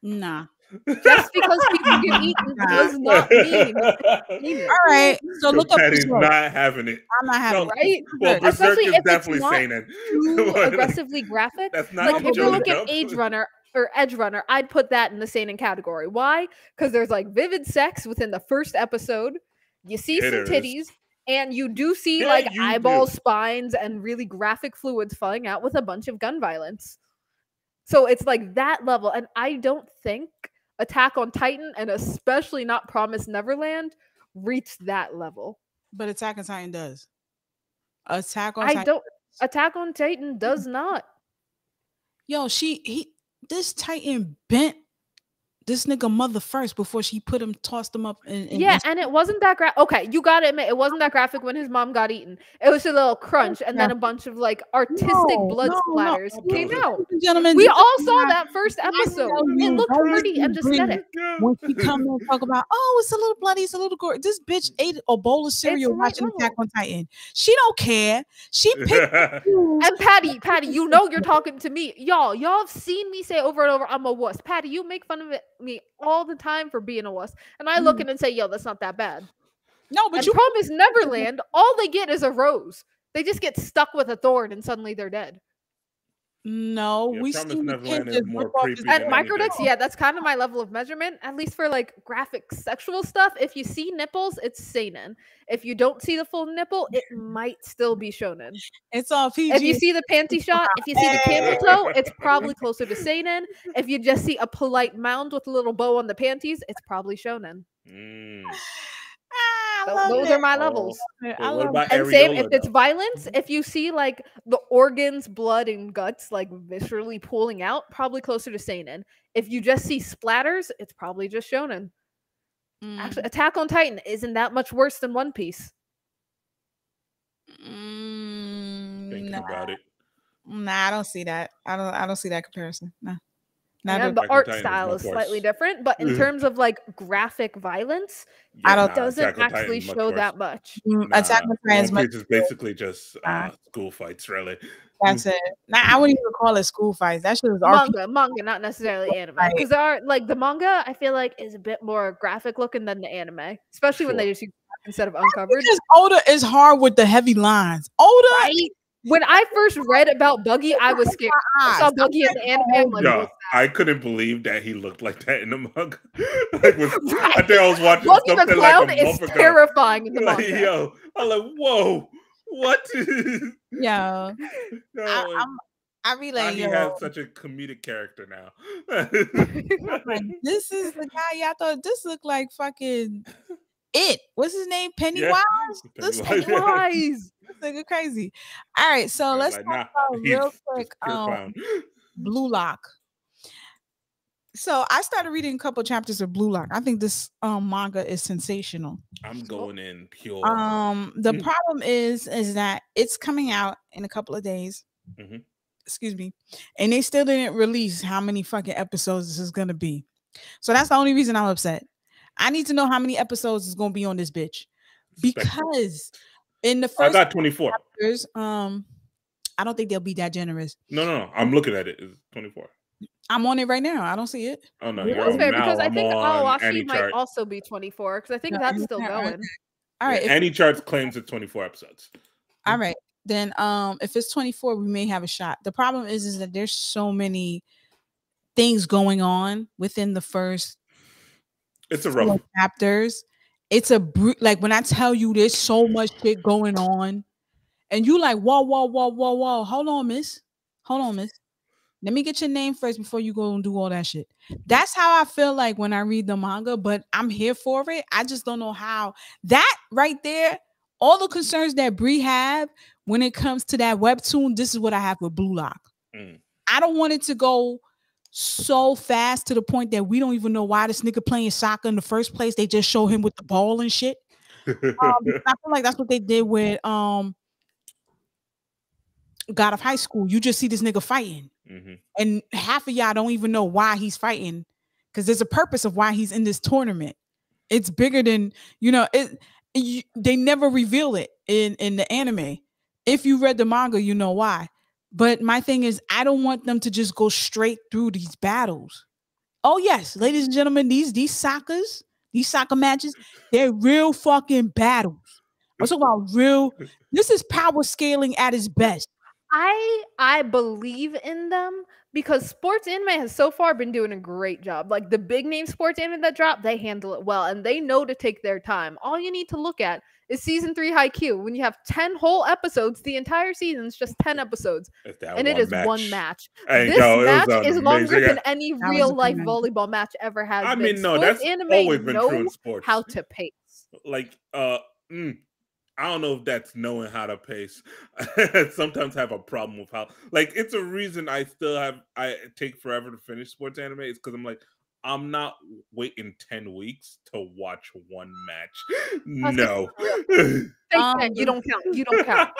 Nah. Just because people get eaten does not mean. All right, so look up Patty's Berserk. not having it. I'm not having Right? it. Well, Berserk Especially is if it's definitely not seinen. too aggressively graphic. That's not Like in if you Shonen look at Jump. Edge Runner, I'd put that in the seinen category. Why? Because there's like vivid sex within the first episode. You see some titties, and you do see like eyeballs, spines, and really graphic fluids falling out with a bunch of gun violence. So it's like that level, and I don't think Attack on Titan, and especially not Promise Neverland, reached that level. But Attack on Titan does. Attack on Titan does not. Yo, this Titan bent this nigga mother first before she tossed him up. And it wasn't that graphic. Okay, you gotta admit, it wasn't that graphic when his mom got eaten. It was a little crunch, and then a bunch of like artistic blood splatters came out. Gentlemen, we all saw that first episode. It looked pretty and aesthetic. When she come and talk about, oh, it's a little bloody, it's a little gory. This bitch ate a bowl of cereal watching Attack on Titan. She don't care. She picked. And Patty, you know you're talking to me. Y'all have seen me say over and over, I'm a wuss. Patty, you make fun of me all the time for being a wuss, and I look at it and say, yo, that's not that bad. No, but you Promise Neverland, all they get is a rose. They just get stuck with a thorn and suddenly they're dead. No, we Promise see Neverland is more creepy and microdicks. That's kind of my level of measurement, at least for like graphic sexual stuff. If you see nipples, it's seinen. If you don't see the full nipple, it might still be shonen. It's all PG. If you see the panty shot, if you see the camel toe, it's probably closer to seinen. If you just see a polite mound with a little bow on the panties, it's probably shonen. Those are my levels. What about and Areola, same if it's though? violence, if you see like the organs, blood, and guts like viscerally pulling out, probably closer to seinen. If you just see splatters, it's probably just shonen. Actually, Attack on Titan isn't that much worse than One Piece. Thinking about it. Nah, I don't see that. I don't see that comparison. Nah. Yeah, the art style is slightly different, but in terms of like graphic violence, it doesn't actually show that much. Attack on Titan is much. It's basically just school fights, really. That's it. Now I wouldn't even call it school fights. That shit is manga, not necessarily anime. Because there are like the manga, I feel like is a bit more graphic looking than the anime, especially when they just use instead of uncovered. Because Oda is hard with the heavy lines. Oda, right? When I first read about Buggy, I was scared. I saw Buggy in the anime. I'm like, Yeah, what's I couldn't believe that he looked like that in the manga. Like, I think I was watching Buggy the something like Clown a is month ago. terrifying in the Like, manga. yo, I'm like, whoa, what? Yo, No, I be how like, he yo, has such a comedic character now. I'm like, this is the guy y'all thought this looked like fucking it. What's his name? Pennywise? This Pennywise. nigga, Wise. this nigga crazy. All right, so I'm let's like, talk nah, about he's real just quick pure clown. Blue Lock. So I started reading a couple chapters of Blue Lock. I think this manga is sensational. I'm going in pure. The problem is that it's coming out in a couple of days. Mhm. Excuse me. And they still didn't release how many fucking episodes this is gonna be. So that's the only reason I'm upset. I need to know how many episodes is gonna be on this bitch. Because in the I first got 24. chapters, I don't think they'll be that generous. No. I'm looking at it. It's 24. I'm on it right now. I don't see it. Oh no, Where you're That's on fair now. because I I'm think on Awashi any might chart. also be 24 because I think No, that's still going. All right. Yeah, any charts claims it's 24 episodes. All right. Then if it's 24, we may have a shot. The problem is that there's so many things going on within the first It's a 4 rough. chapters. It's a like when I tell you there's so much shit going on, and you like, whoa. Hold on, miss. Let me get your name first before you go and do all that shit. That's how I feel like when I read the manga, but I'm here for it. I just don't know how. That right there, all the concerns that Bree have when it comes to that webtoon, this is what I have with Blue Lock. I don't want it to go so fast to the point that we don't even know why this nigga playing soccer in the first place. They just show him with the ball and shit. Because I feel like that's what they did with God of High School. You just see this nigga fighting. And half of y'all don't even know why he's fighting because there's a purpose of why he's in this tournament. It's bigger than, they never reveal it in the anime. If you read the manga, you know why. But my thing is, I don't want them to just go straight through these battles. Oh, yes, ladies and gentlemen, these soccer matches, they're real fucking battles. I'm talking about real. This is power scaling at its best. I believe in them because sports anime has so far been doing a great job. Like the big name sports anime that drop, they handle it well and they know to take their time. All you need to look at is season 3 Haikyuu. When you have 10 whole episodes, the entire season is just 10 episodes. And it is one match. This match is longer than any real life volleyball match ever has been. mean, no, sports that's anime always been know true in sports. how to pace. Like, I don't know if that's knowing how to pace. Sometimes have a problem with how, like, it's a reason I take forever to finish sports anime. It's because I'm like, I'm not waiting 10 weeks to watch one match. No. You don't count. You don't count.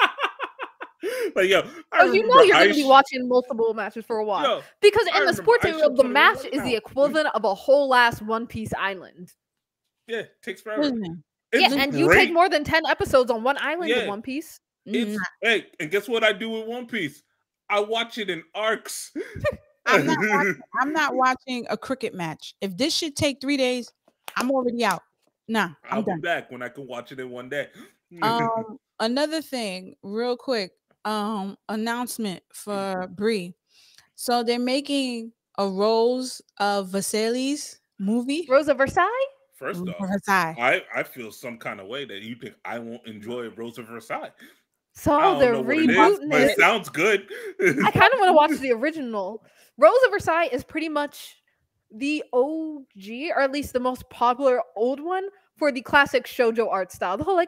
Like, yo, you know you're going to be watching multiple matches for a while. Because in the sports anime, the match is the equivalent of a whole last One Piece island. Yeah, it takes forever. And you take more than 10 episodes on one island in One Piece. Hey, and guess what I do with One Piece? I watch it in arcs. I'm not watching a cricket match. If this should take 3 days, I'm already out. Nah, I'll be done. back when I can watch it in one day. Another thing, real quick, announcement for Bree. So they're making a Rose of Versailles movie. Rose of Versailles? First off, I feel some kind of way that you think I won't enjoy Rose of Versailles. So they're rebooting but it sounds good. I kind of want to watch the original. Rose of Versailles is pretty much the OG, or at least the most popular old one for the classic shoujo art style. The whole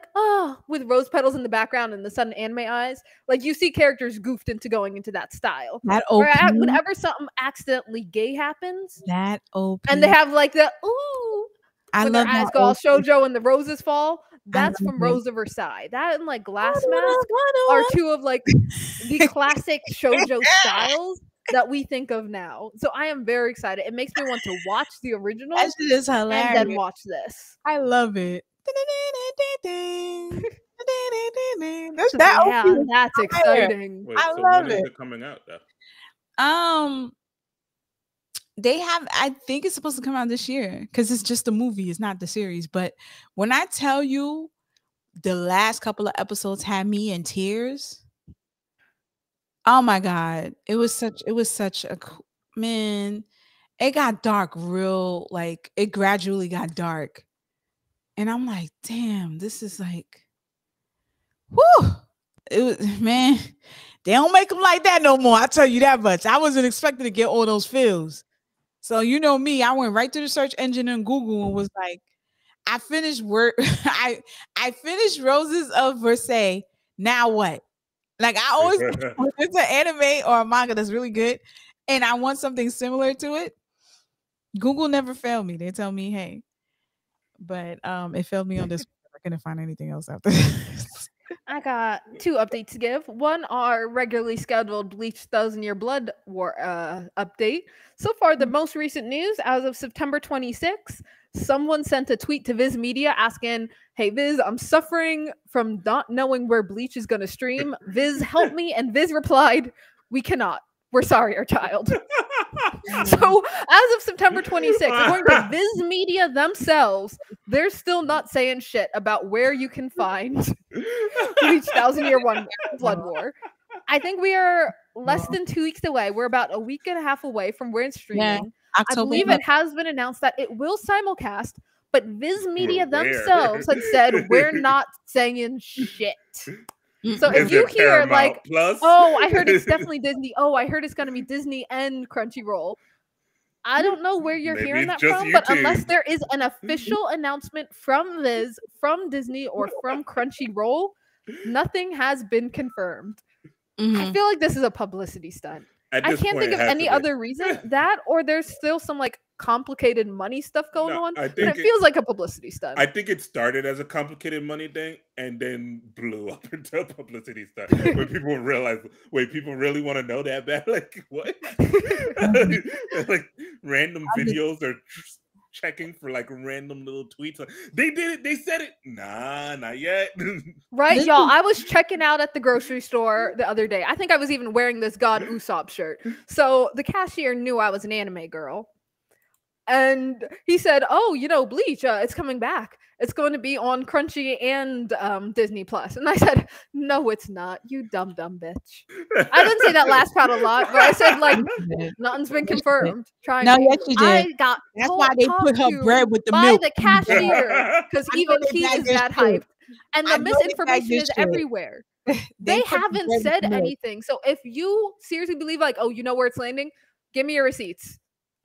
with rose petals in the background and the sun anime eyes. Like you see characters goofed into going into that style. Whenever something accidentally gay happens, and they have like the when their eyes go all shoujo and the roses fall. That's from Rose of Versailles. That and like Glass Mask are two of like the classic shoujo styles that we think of now. So I am very excited. It makes me want to watch the original that shit is hilarious. And then watch this. I love it. That's exciting. Wait, I love it. When is it coming out though? They have, I think it's supposed to come out this year because it's just a movie, it's not the series. But when I tell you the last couple of episodes had me in tears, Oh my god, it was such a man. It got dark real like it gradually got dark, and I'm like, damn, this is like, whoo. It was man. They don't make them like that no more. I tell you that much. I wasn't expecting to get all those feels. So you know me, I went right to the search engine and Google and was like, I finished work. I finished Roses of Versailles. Now what? Like I always when it's an anime or a manga that's really good and I want something similar to it, Google never failed me. They tell me, hey, but it failed me on this. I couldn't find anything else after this. I got two updates to give. One, our regularly scheduled Bleach Thousand Year Blood War update. So far, the most recent news as of September 26th, someone sent a tweet to Viz Media asking, "Hey Viz, I'm suffering from not knowing where Bleach is going to stream. Viz, help me." And Viz replied, "We cannot. We're sorry, our child." So, as of September 26th, according to Viz Media themselves, they're still not saying shit about where you can find Bleach Thousand Year One Blood War. I think we are less than 2 weeks away. We're about a week and a half away from where it's streaming. Yeah, I October believe it has been announced that it will simulcast, but Viz Media themselves had said we're not saying shit. So if Is you it hear Paramount like, Plus? oh, I heard it's definitely Disney. Oh, I heard it's going to be Disney and Crunchyroll. I don't know where you're Maybe hearing that it's just from, but unless YouTube. there is an official announcement from Viz, from Disney, or from Crunchyroll, nothing has been confirmed. I Mhm. feel like this is a publicity stunt. At I this can't point, think it of has any to be. other reason. That or there's still some like complicated money stuff going No, on, I but think it feels like a publicity stunt. I think it started as a complicated money thing and then blew up into a publicity stunt where people realize, wait, people really want to know that bad? Like, what? Like, random I just- videos are checking for like random little tweets. Like, they did it. They said it. Nah, not yet. Right, This y'all. is- I was checking out at the grocery store the other day. I think I was even wearing this God Usopp shirt. So the cashier knew I was an anime girl. And he said, "Oh, you know, Bleach, it's coming back. It's going to be on Crunchy and Disney Plus." And I said, "No, it's not. You dumb bitch." I didn't say that last part a lot, but I said like nothing's been confirmed. Trying No, to. yes, you I did. got That's why they talked put her to bread with the by milk. the cashier because I know even they he bagged is this that shit. hyped. And I the know they bagged misinformation this is shit. everywhere. They put the haven't bread with said the milk. anything. So if you seriously believe like, oh, you know where it's landing, give me your receipts.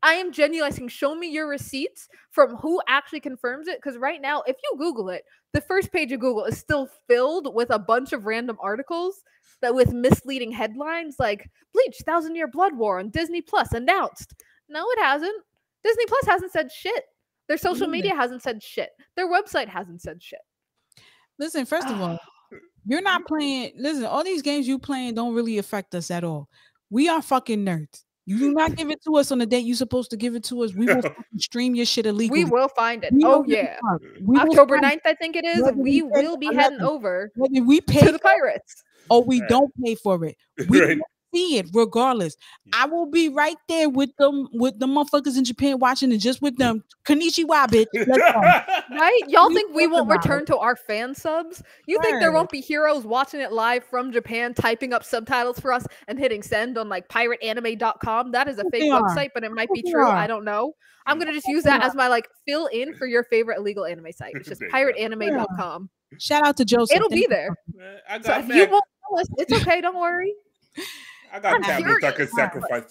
I am genuinely asking, show me your receipts from who actually confirms it. Because right now, if you Google it, the first page of Google is still filled with a bunch of random articles that with misleading headlines like Bleach Thousand Year Blood War on Disney Plus announced. No, it hasn't. Disney Plus hasn't said shit. Their social media hasn't said shit. Their website hasn't said shit. Listen, first of all, you're not playing. Listen, all these games you playing don't really affect us at all. We are fucking nerds. You do not give it to us on the date you're supposed to give it to us. We will fucking stream your shit illegally. We will find it. We Oh don't give a yeah. fuck. We will October find 9th, I think it is. whether We we pay will be for heading 11. over whether we pay to the for it pirates. or we Right. don't pay for it. We Right. will see it regardless. I will be right there with them with the motherfuckers in Japan watching it just with them. Konnichiwa, bitch. Let's go. Right? Y'all We think we talking won't about return to our fan subs? You think there Word. won't be heroes watching it live from Japan, typing up subtitles for us and hitting send on like pirateanime.com? That is a fake they are. website, but it might be They true. are. I don't know. I'm gonna just use that as my like fill in for your favorite illegal anime site. It's just There you go. pirateanime.com. Shout out to Joseph. It'll be Thank you. there. I So got if you Mac. won't know us, it's okay. Don't worry. I got I'm tablets I could curious. sacrifice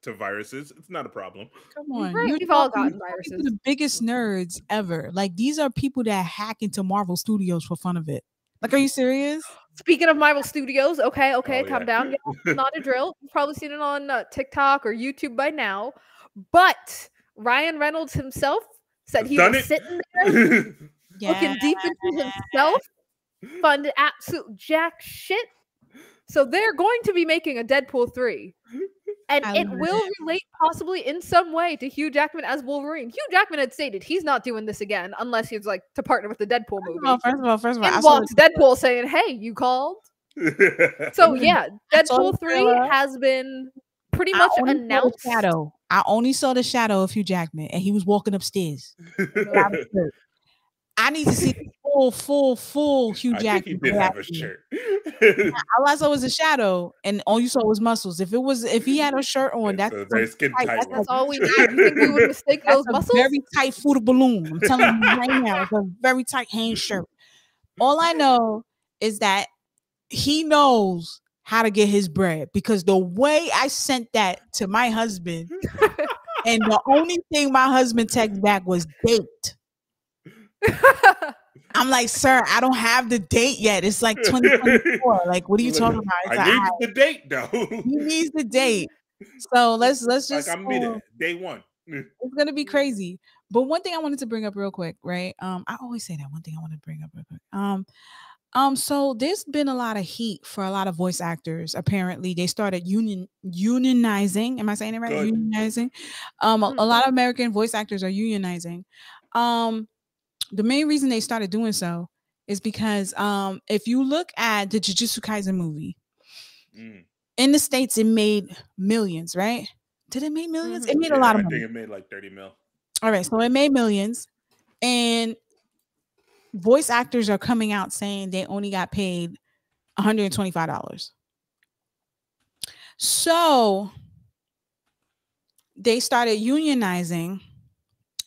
to viruses. It's not a problem. Come on. Right, You're we've all talking- gotten you're talking to viruses. the biggest nerds ever. Like these are people that hack into Marvel Studios for fun of it. Like, are you serious? Speaking of Marvel Studios, okay, Oh, calm yeah. down. Yeah, not a drill. You've probably seen it on TikTok or YouTube by now. But Ryan Reynolds himself said he Done was it. sitting there Yeah. looking deep into himself, funded absolute jack shit. So they're going to be making a Deadpool 3. And I it love will relate possibly in some way to Hugh Jackman as Wolverine. Hugh Jackman had stated he's not doing this again unless he's like to partner with the Deadpool movie. First of all, I And saw walks Deadpool saying, "Hey, you called." So yeah, I saw Deadpool the 3 trailer. has been pretty I much only saw the announced. shadow. I only saw the shadow of Hugh Jackman, and he was walking upstairs. I I need to see full Hugh I think he Jackman. did have a shirt. All I saw was a shadow, and all you saw was muscles. If he had a shirt on, It's that's a very skin tight one. That's all we need. You think we would mistake that's those a muscles? very tight food balloon. I'm telling you right now, it's a very tight hand shirt. All I know is that he knows how to get his bread, because the way I sent that to my husband, and the only thing my husband texted back was date. I'm like, sir, I don't have the date yet. It's like 2024. Like, what are you talking about? It's I need the date though. he needs the date. So let's just like I'm mid day one. It's gonna be crazy. But one thing I wanted to bring up real quick, right? I always say that one thing I want to bring up real quick. So there's been a lot of heat for a lot of voice actors. Apparently, they started unionizing. Am I saying it right? Good. Unionizing. A lot of American voice actors are unionizing. The main reason they started doing so is because if you look at the Jujutsu Kaisen movie, in the States, it made millions, right? Did it make millions? It made a lot of money. I think it made like 30 mil. All right, so it made millions, and voice actors are coming out saying they only got paid $125. So they started unionizing,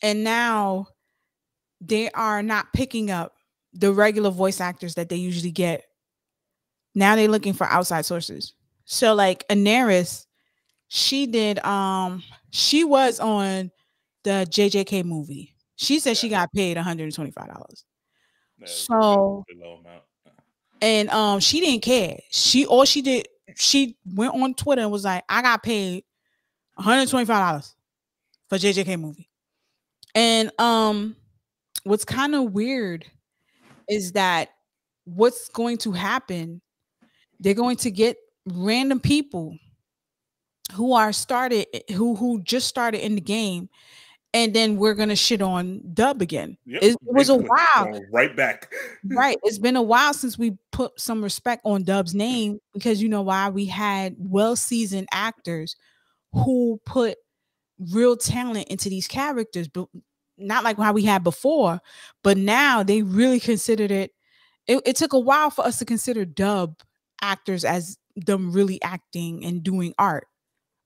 and now they are not picking up the regular voice actors that they usually get. Now they're looking for outside sources. So like Anaris, she was on the JJK movie. She said she got paid $125. So low amount. And she didn't care. She went on Twitter and was like, I got paid $125 for JJK movie. And what's kind of weird is that what's going to happen, they're going to get random people who just started in the game, and then we're gonna shit on dub again. Yep, it was a while. Right back. Right. It's been a while since we put some respect on Dub's name, because you know why? We had well-seasoned actors who put real talent into these characters, but not like how we had before. But now they really considered it. It took a while for us to consider dub actors as them really acting and doing art,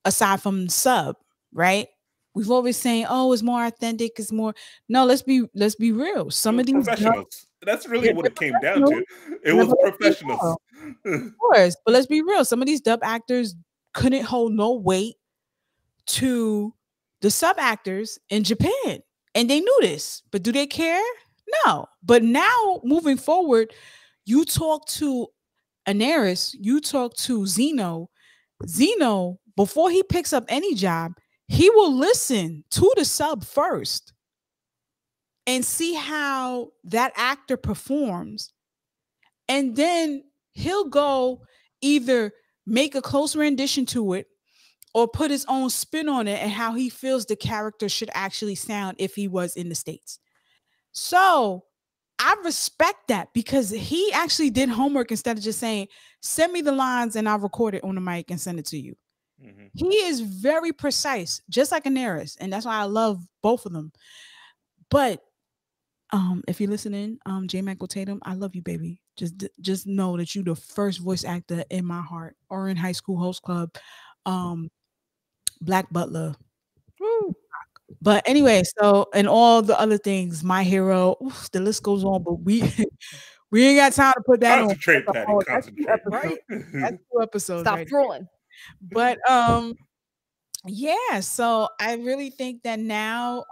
aside from sub, right? We've always saying, "Oh, it's more authentic. It's more." No, let's be real. Some of these professionals. That's really what it came down to. It was professionals, of course. But let's be real. Some of these dub actors couldn't hold no weight to the sub actors in Japan, and they knew this. But do they care? No. But now, moving forward, you talk to Anaris, you talk to Zeno. Zeno, before he picks up any job, he will listen to the sub first and see how that actor performs. And then he'll go either make a close rendition to it or put his own spin on it and how he feels the character should actually sound if he was in the States. So I respect that, because he actually did homework instead of just saying, send me the lines and I'll record it on the mic and send it to you. Mm-hmm. He is very precise, just like Anaris, and that's why I love both of them. But if you're listening, J. Michael Tatum, I love you, baby. Just know that you're the first voice actor in my heart, or in High School Host Club, Black Butler. Woo. But anyway, so, and all the other things, My Hero, the list goes on, but we ain't got time to put that on. Concentrate, Patty. Concentrate. That's 2 episodes. Stop trolling. But yeah, so I really think that now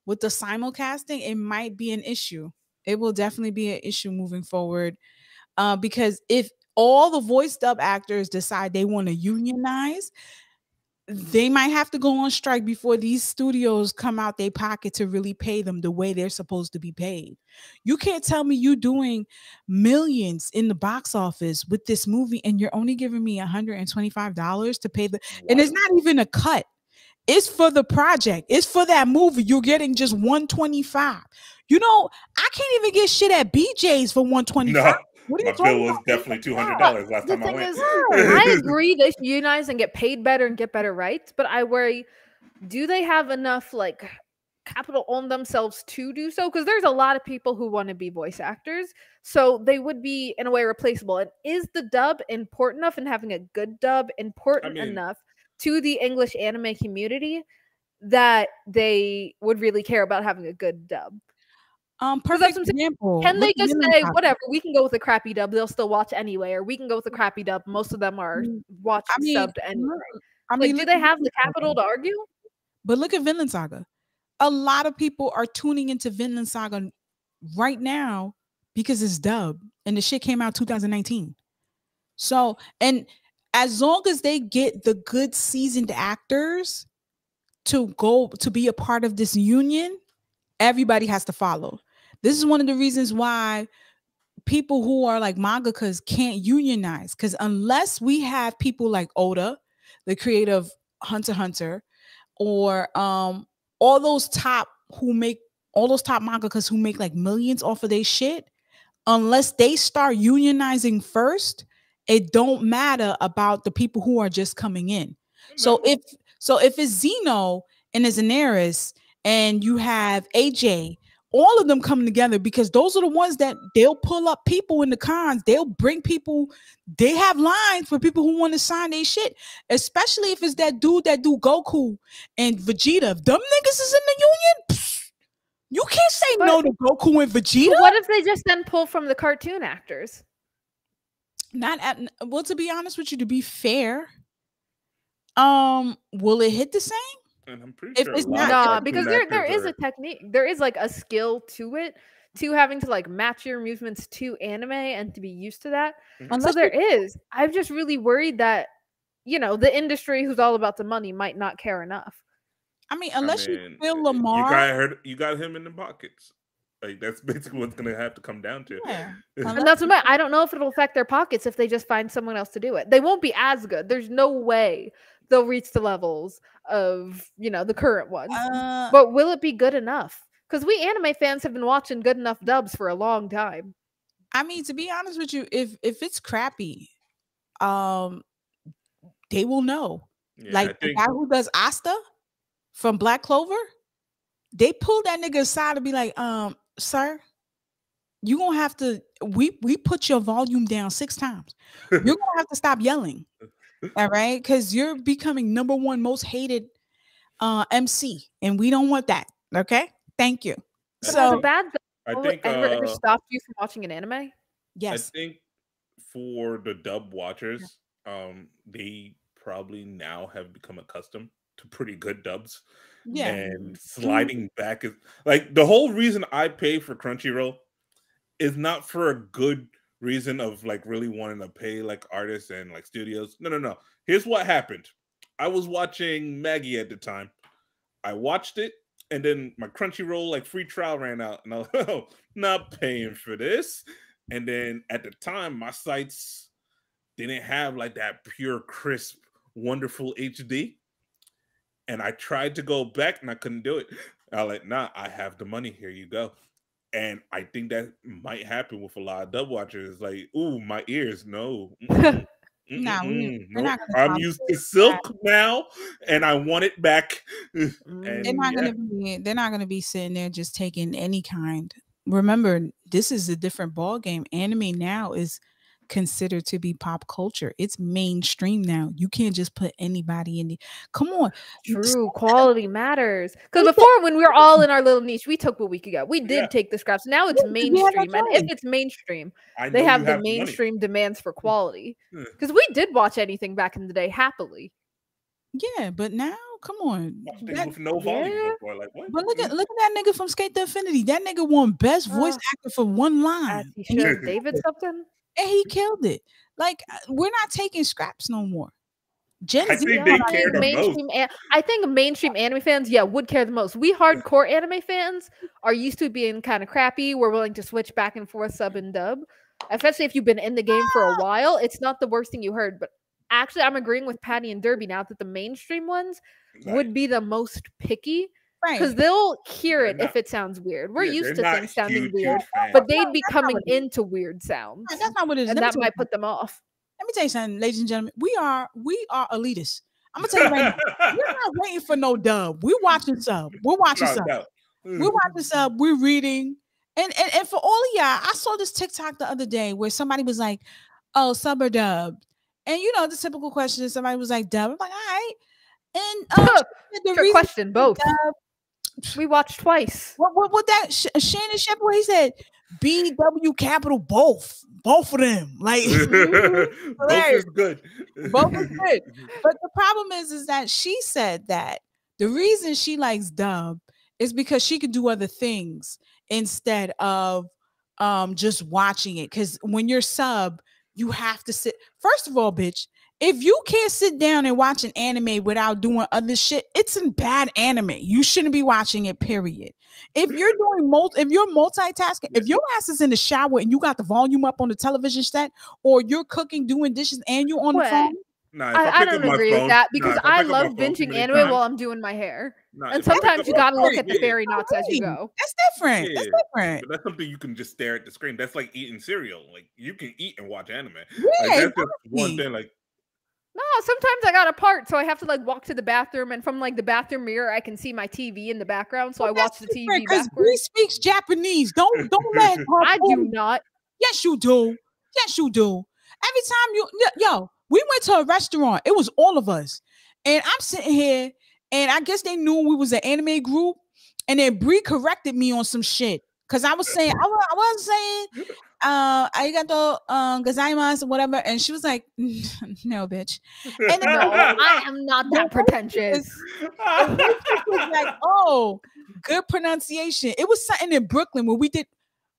with the simulcasting, it might be an issue. It will definitely be an issue moving forward, because if all the voice dub actors decide they want to unionize, they might have to go on strike before these studios come out their pocket to really pay them the way they're supposed to be paid. You can't tell me you doing millions in the box office with this movie and you're only giving me $125 to pay the, and it's not even a cut. It's for the project. It's for that movie. You're getting just $125. You know, I can't even get shit at BJ's for $125. No. My bill was definitely $200 last time I went. I agree they should unionize and get paid better and get better rights, but I worry, do they have enough like capital on themselves to do so, because there's a lot of people who want to be voice actors, so they would be in a way replaceable. And is the dub important enough, and having a good dub I important mean, enough to the English anime community that they would really care about having a good dub? Because that's Perfect what I'm saying. example. Can Look they at just Vinland say, Saga. whatever, we can go with a crappy dub, they'll still watch anyway, or we can go with a crappy dub, most of them are watched I mean, subbed anyway. look, Do look they at have the Vinland Saga. capital to argue? But look at Vinland Saga. A lot of people are tuning into Vinland Saga right now because it's dubbed, and the shit came out 2019. So, and as long as they get the good seasoned actors to go to be a part of this union, everybody has to follow. This is one of the reasons why people who are like mangakas can't unionize, because unless we have people like Oda, the creative Hunter x Hunter, or all those top who make all those top mangakas who make like millions off of their shit, unless they start unionizing first, it don't matter about the people who are just coming in. So no. if it's Zeno and it's Daenerys and you have AJ, all of them coming together, because those are the ones that they'll pull up people in the cons. They'll bring people. They have lines for people who want to sign their shit, especially if it's that dude that do Goku and Vegeta. If them niggas is in the union, you can't say no to Goku and Vegeta. But what if they just then pull from the cartoon actors? Not at well, to be honest with you, to be fair, will it hit the same? And I'm pretty If sure it's a lot of not- Nah, cartoon because there is actors a technique, there is like a skill to it, to having to like match your movements to anime and to be used to that. Mhm. So Unless there is. I'm just really worried that, you know, the industry who's all about the money might not care enough. I mean, I unless you mean, feel you Lamar, got him in the pockets. Like that's basically what's gonna have to come down to. yeah. And that's what I don't know if it'll affect their pockets if they just find someone else to do it. They won't be as good. There's no way they'll reach the levels of, you know, the current ones. But will it be good enough? Because we anime fans have been watching good enough dubs for a long time. I mean, to be honest with you, if it's crappy, they will know. Yeah, Like I the think guy who does Asta from Black Clover, they pulled that nigga aside to be like, sir, you gonna have to we put your volume down 6 times. You're gonna have to stop yelling. All right, because you're becoming #1 most hated MC, and we don't want that. Okay, thank you. But So as a bad I dub, think ever stopped you from watching an anime? I yes, think for the dub watchers, they probably now have become accustomed to pretty good dubs. yeah. And sliding back is like the whole reason I pay for Crunchyroll is not for a good reason of like really wanting to pay like artists and like studios. No. Here's what happened. I was watching Maggie at the time. I watched it, and then my Crunchyroll like free trial ran out, and I was like, oh, not paying for this. And then at the time, my sites didn't have like that pure, crisp, wonderful HD. And I tried to go back, and I couldn't do it. I was like, nah, I have the money. Here you go. And I think that might happen with a lot of dub watchers. Like, ooh, my ears, no. Nah, we're Nope. not gonna I'm tolerate used to that. silk now, and I want it back. They're And not yeah, they're not gonna be sitting there just taking any kind. Remember, this is a different ball game. Anime now is considered to be pop culture. It's mainstream now. You can't just put anybody in the come on. True, quality matters. Because before, when we were all in our little niche, we took what we could get. We did Yeah. take the scraps. Now it's Yeah, 'cause we had no mainstream, and if choice. it's mainstream, I they know have you the have the money. mainstream demands for quality. Yeah. Because we did watch anything back in the day happily. Yeah, but now, come on. Watch things That- with no volume Yeah. before. Like what? but look at that nigga from Skate the Infinity. That nigga won best voice actor for one As line. he And he, should. David something? and he killed it. Like we're not taking scraps no more. Gen I Z. think they I care think the most. I think mainstream anime fans, would care the most. We hardcore anime fans are used to being kind of crappy. We're willing to switch back and forth sub and dub, especially if you've been in the game for a while. It's not the worst thing you heard, but actually, I'm agreeing with Patty and Derby now that the mainstream ones would be the most picky because Right. they'll hear They're it not- if it sounds weird. We're Yeah, used they're to not things sounding huge weird, fans. but they'd be That's not coming what it is. into weird sounds, That's not what it is. and Let me that tell you might put them off. Let me tell you something, ladies and gentlemen. We are elitists. I'm gonna tell you right now. We're not waiting for no dub. We're watching sub. We're watching No, sub. no. We're watching sub, we're reading. And for all of y'all, I saw this TikTok the other day where somebody was like, oh, sub or dub. And you know, the typical question is somebody was like, dub. I'm like, all right. And the Trick reason question, both. dub, We watched twice. what that Shannon Shepard, he said, BW capital both of them. Like Both is good. both is good. But the problem is that she said that the reason she likes dub is because she could do other things instead of just watching it. Because when you're sub, you have to sit. First of all, bitch, if you can't sit down and watch an anime without doing other shit, it's a bad anime. You shouldn't be watching it, period. If you're doing if you're multitasking, if your ass is in the shower and you got the volume up on the television set, or you're cooking, doing dishes, and you're on the phone. Nah, I don't agree with that because I love binging anime while I'm doing my hair. And sometimes you got to look at the fairy knots as you go. That's different. That's different. But that's something you can just stare at the screen. That's like eating cereal. Like you can eat and watch anime. Yeah, like, that's just one thing. Like no, sometimes I got a part, so I have to like walk to the bathroom, and from like the bathroom mirror, I can see my TV in the background, so I watch the TV backwards. Bree speaks Japanese. Don't let her. I do not. Yes, you do. Yes, you do. Every time we went to a restaurant. It was all of us, and I'm sitting here, and I guess they knew we was an anime group, and then Bree corrected me on some shit because I was saying I was saying. Arigato gozaimasu, whatever, and she was like, "No, bitch." And then, no, I am not that pretentious. Was like, "Oh, good pronunciation." It was something in Brooklyn when we did.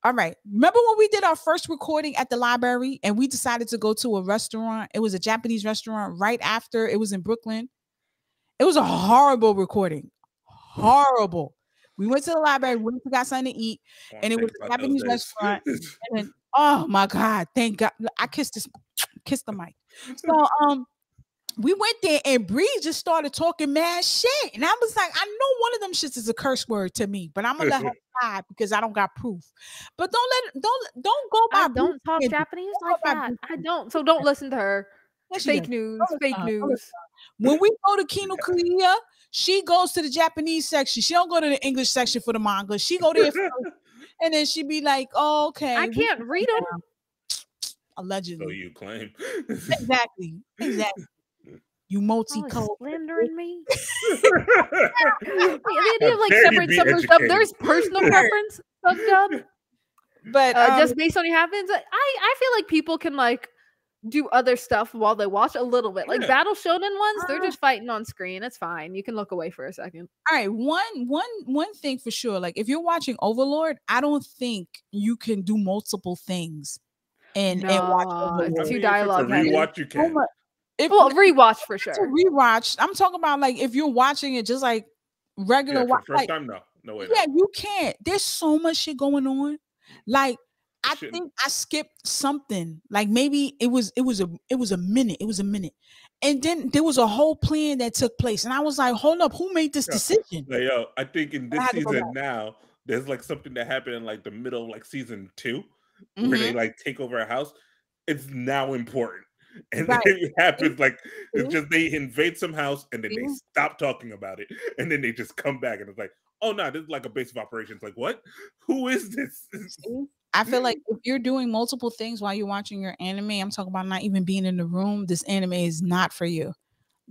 All right, remember when we did our first recording at the library, and we decided to go to a restaurant? It was a Japanese restaurant right after. It was in Brooklyn. It was a horrible recording. Horrible. We went to the library, we got something to eat, and it was a Japanese restaurant. And then, oh my God, thank God. I kissed the mic. So we went there and Bree just started talking mad shit. And I was like, I know one of them shits is a curse word to me, but I'm gonna let her die because I don't got proof. But don't go by. I don't talk Japanese like that. I don't. So don't listen to her. Fake news. Fake news. When we go to Kinokuniya, she goes to the Japanese section. She don't go to the English section for the manga. She go there first, and then she be like, oh, "Okay, I can't read them." Allegedly, so you claim exactly. You multi-code slandering me. The idea of like separate sub or sub. There's personal preference of dub, but just based on what happens. I feel like people can like do other stuff while they watch a little bit. Like battle shonen ones, they're just fighting on screen. It's fine. You can look away for a second. All right, one thing for sure. Like if you're watching Overlord, I don't think you can do multiple things and watch Overlord. It's too dialogue. Rewatch you can. Rewatch for sure. Rewatch. I'm talking about like if you're watching it just like regular watch. First time, no way. Yeah, you can't. There's so much shit going on. Like I think I skipped something. Like maybe it was a minute. It was a minute. And then there was a whole plan that took place. And I was like, hold up, who made this decision? Like, I think in this season now, there's like something that happened in like the middle of like season 2 where they like take over a house. It's now important. And then it happens like it's just they invade some house and then they stop talking about it. And then they just come back and it's like, oh no, this is like a base of operations. Like, what? Who is this? I feel like if you're doing multiple things while you're watching your anime, I'm talking about not even being in the room, this anime is not for you.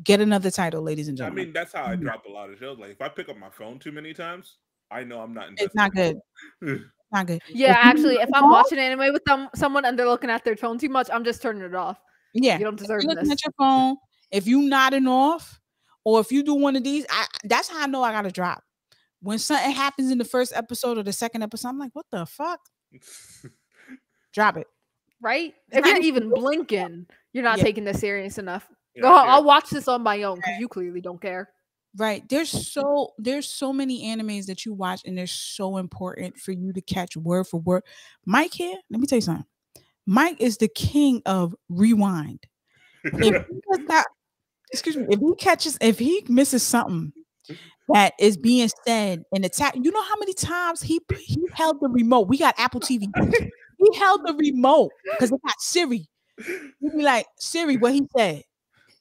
Get another title, ladies and gentlemen. I mean, that's how I drop a lot of shows. Like if I pick up my phone too many times, I know I'm not invested. It's not good. Not good. Yeah, actually, if I'm watching anime with someone and they're looking at their phone too much, I'm just turning it off. Yeah. You don't deserve if you're looking this. at your phone, if you nodding off, or if you do one of these, that's how I know I gotta drop. When something happens in the first episode or the second episode, I'm like, what the fuck? Drop it. Right? If you're even blinking, you're not taking this serious enough. I'll watch this on my own because you clearly don't care. Right. There's so many animes that you watch, and they're so important for you to catch word for word. Mike here, let me tell you something. Mike is the king of rewind. If he misses something that is being said in the chat, you know how many times he held the remote. We got Apple TV. He held the remote because it got Siri. He'd be like, Siri, what he said.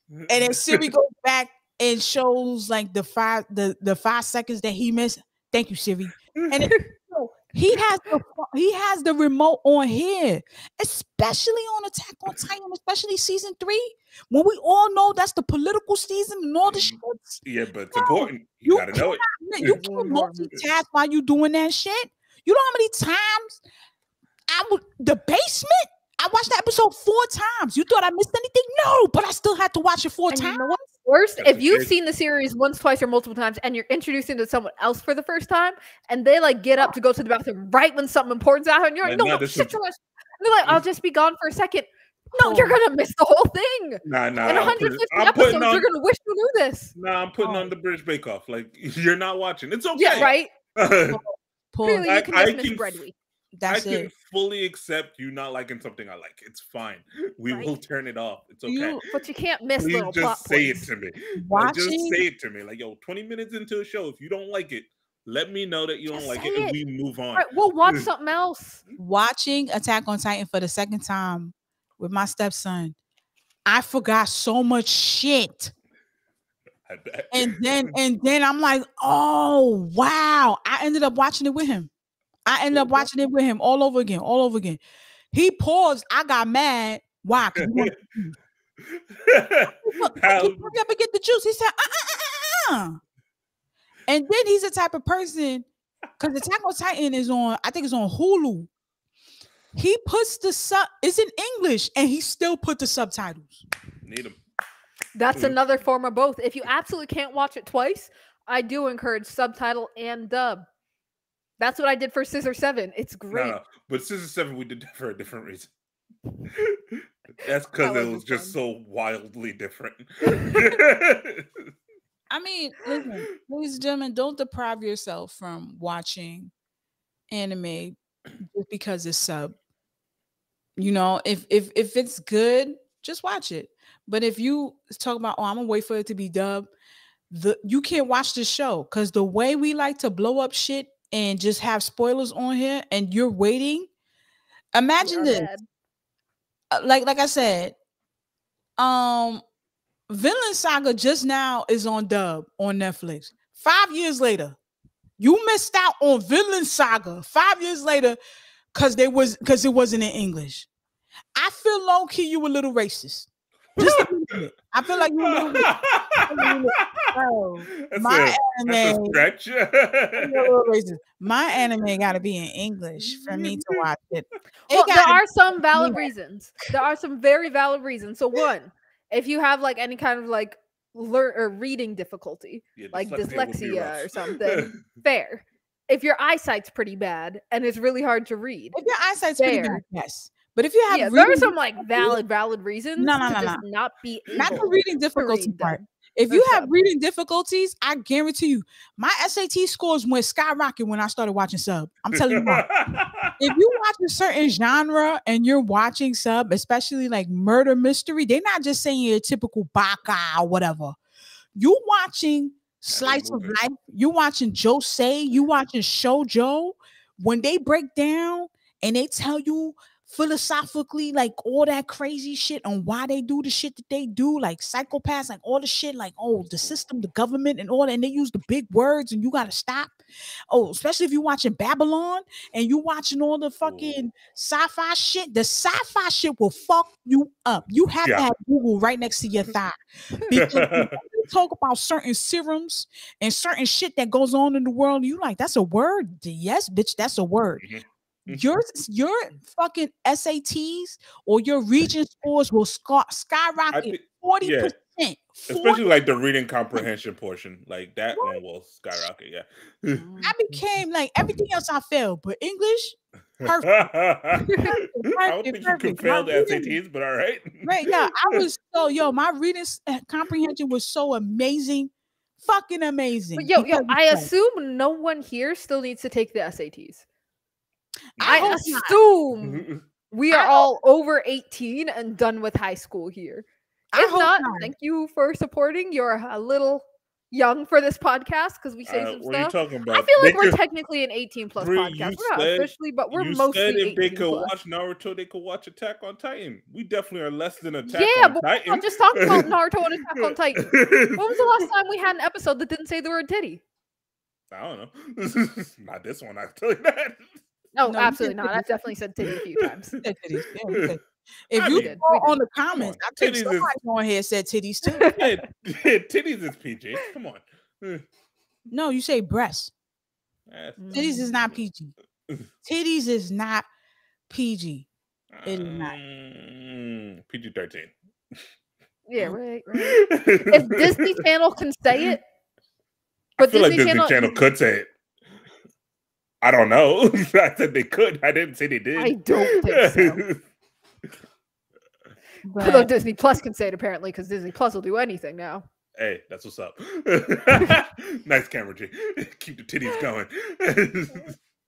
And then Siri goes back and shows like the 5 seconds that he missed. Thank you, Siri. And he has the remote on here, especially on Attack on Titan, especially season 3, when we all know that's the political season and all the shit. Yeah, but it's important. You gotta know it. You can't multitask while you doing that shit. You know how many times the basement? I watched that episode 4 times. You thought I missed anything? No, but I still had to watch it 4 times. You know what's worse? If you've seen the series once, twice, or multiple times, and you're introducing to someone else for the first time, and they like get up to go to the bathroom right when something important's out, and you're like, no, shit, you're like, I'll just be gone for a second. No, you're gonna miss the whole thing. Nah. In 150 episodes, you're gonna wish you knew this. Nah, I'm putting on the British Bake Off. Like, you're not watching. It's okay. Yeah, right. Clearly, you can dismiss Bread Week. I can fully accept you not liking something I like. It's fine. We will turn it off. It's okay. But you can't miss Please little just plot say points. it to me. Like, just say it to me. Like, yo, 20 minutes into a show, if you don't like it, let me know that you don't like it, and we move on. Right, we'll watch something else. Watching Attack on Titan for the second time with my stepson, I forgot so much shit. I bet. And then I'm like, oh wow. I ended up watching it with him. All over again. He paused. I got mad. Why? Hurry up and get the juice. He said, And then he's the type of person, because Attack on Titan is on, I think it's on Hulu. He puts it's in English, and he still put the subtitles. Need them. That's another form of both. If you absolutely can't watch it twice, I do encourage subtitle and dub. That's what I did for Scissor 7. It's great. No, but Scissor 7 we did for a different reason. That's because it was just so wildly different. I mean, listen, ladies and gentlemen, don't deprive yourself from watching anime just because it's sub. You know, if it's good, just watch it. But if you talk about, I'm gonna wait for it to be dubbed, you can't watch the show, because the way we like to blow up shit and just have spoilers on here, and you're waiting. Imagine this. Like I said, Vinland Saga just now is on dub on Netflix. 5 years later, you missed out on Vinland Saga 5 years later because it wasn't in English. I feel low key you a little racist. Just a little bit. I feel like you a little racist. My anime, that's a stretch. My anime got to be in English for me to watch it. Well, there are some valid reasons. There are some very valid reasons. So one, if you have like any kind of like reading difficulty, like dyslexia or something, fair. If your eyesight's pretty bad and it's really hard to read, if your eyesight's pretty bad, yes. But if you have there are some like valid reasons to not be able not the reading difficulty part. If you have reading difficulties, I guarantee you, my SAT scores went skyrocket when I started watching sub. I'm telling you why. If you watch a certain genre and you're watching sub, especially like murder mystery, they're not just saying your typical baka or whatever. You watching slice of life, you watching Josei, you watching shoujo. When they break down and they tell you philosophically like all that crazy shit on why they do the shit that they do, like psychopaths, like all the shit, like the system, the government, and all that, and they use the big words and you gotta stop. Especially if you're watching Babylon and you watching all the fucking sci-fi shit. The sci-fi shit will fuck you up. You have to have Google right next to your thigh, because when you talk about certain serums and certain shit that goes on in the world, you like, that's a word? Yes, bitch, that's a word. Your fucking SATs or your region scores will skyrocket 40%. Especially like the reading comprehension portion, like that one will skyrocket. Yeah, I became like everything else I failed, but English, perfect. I don't think you can fail the SATs, but all right. Right? Yeah, I was my reading comprehension was so amazing, fucking amazing. But I assume no one here still needs to take the SATs. I assume we are all over 18 and done with high school here. If not, thank you for supporting. You're a little young for this podcast because we say some what stuff. Are you talking about? I feel like we're technically an 18 plus podcast. We're not officially, but we're mostly 18 if they could plus. watch Naruto, they could watch Attack on Titan. We definitely are less than Attack on but Titan. we're not just talking about Naruto and Attack on Titan. When was the last time we had an episode that didn't say the word titty? I don't know. Not this one. I tell you that. No, No, you absolutely said not. I've titties. definitely said titty a few times. You said titties. Yeah, we said. If I you We mean, did. go We on did. the comments, on. I think Titties somebody is on here said titties too. titties is PG. Come on. No, you say breasts. Titties is not PG. Titties is not PG. It is not. PG 13. Yeah, right. If Disney Channel can say it, I but feel like Disney Disney Channel could say it. I don't know. I said they could. I didn't say they did. I don't think so. Although But Disney Plus can say it apparently, because Disney Plus will do anything now. Hey, that's what's up. Nice camera, G. Keep the titties going.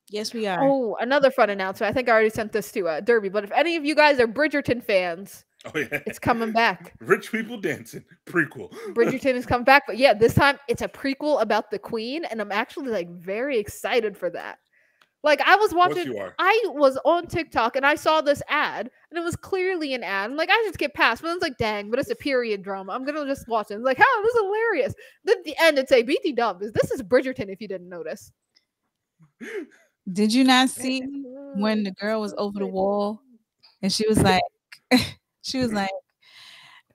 yes, we are. Oh, another fun announcement. I think I already sent this to Derby, but if any of you guys are Bridgerton fans, Oh yeah, it's coming back. Rich people dancing prequel. Bridgerton is coming back, but yeah, this time it's a prequel about the Queen, and I'm actually like very excited for that. Like I was What watching, you are? I was on TikTok and I saw this ad, and it was clearly an ad. I'm like, I just get past, but I was like, dang, but it's a period drama. I'm gonna just watch it. It's like, oh, this is hilarious. Then at the end, it'd say BT dub. This is Bridgerton. If you didn't notice, Did you not see when the girl was over the wall and she was like, she was like,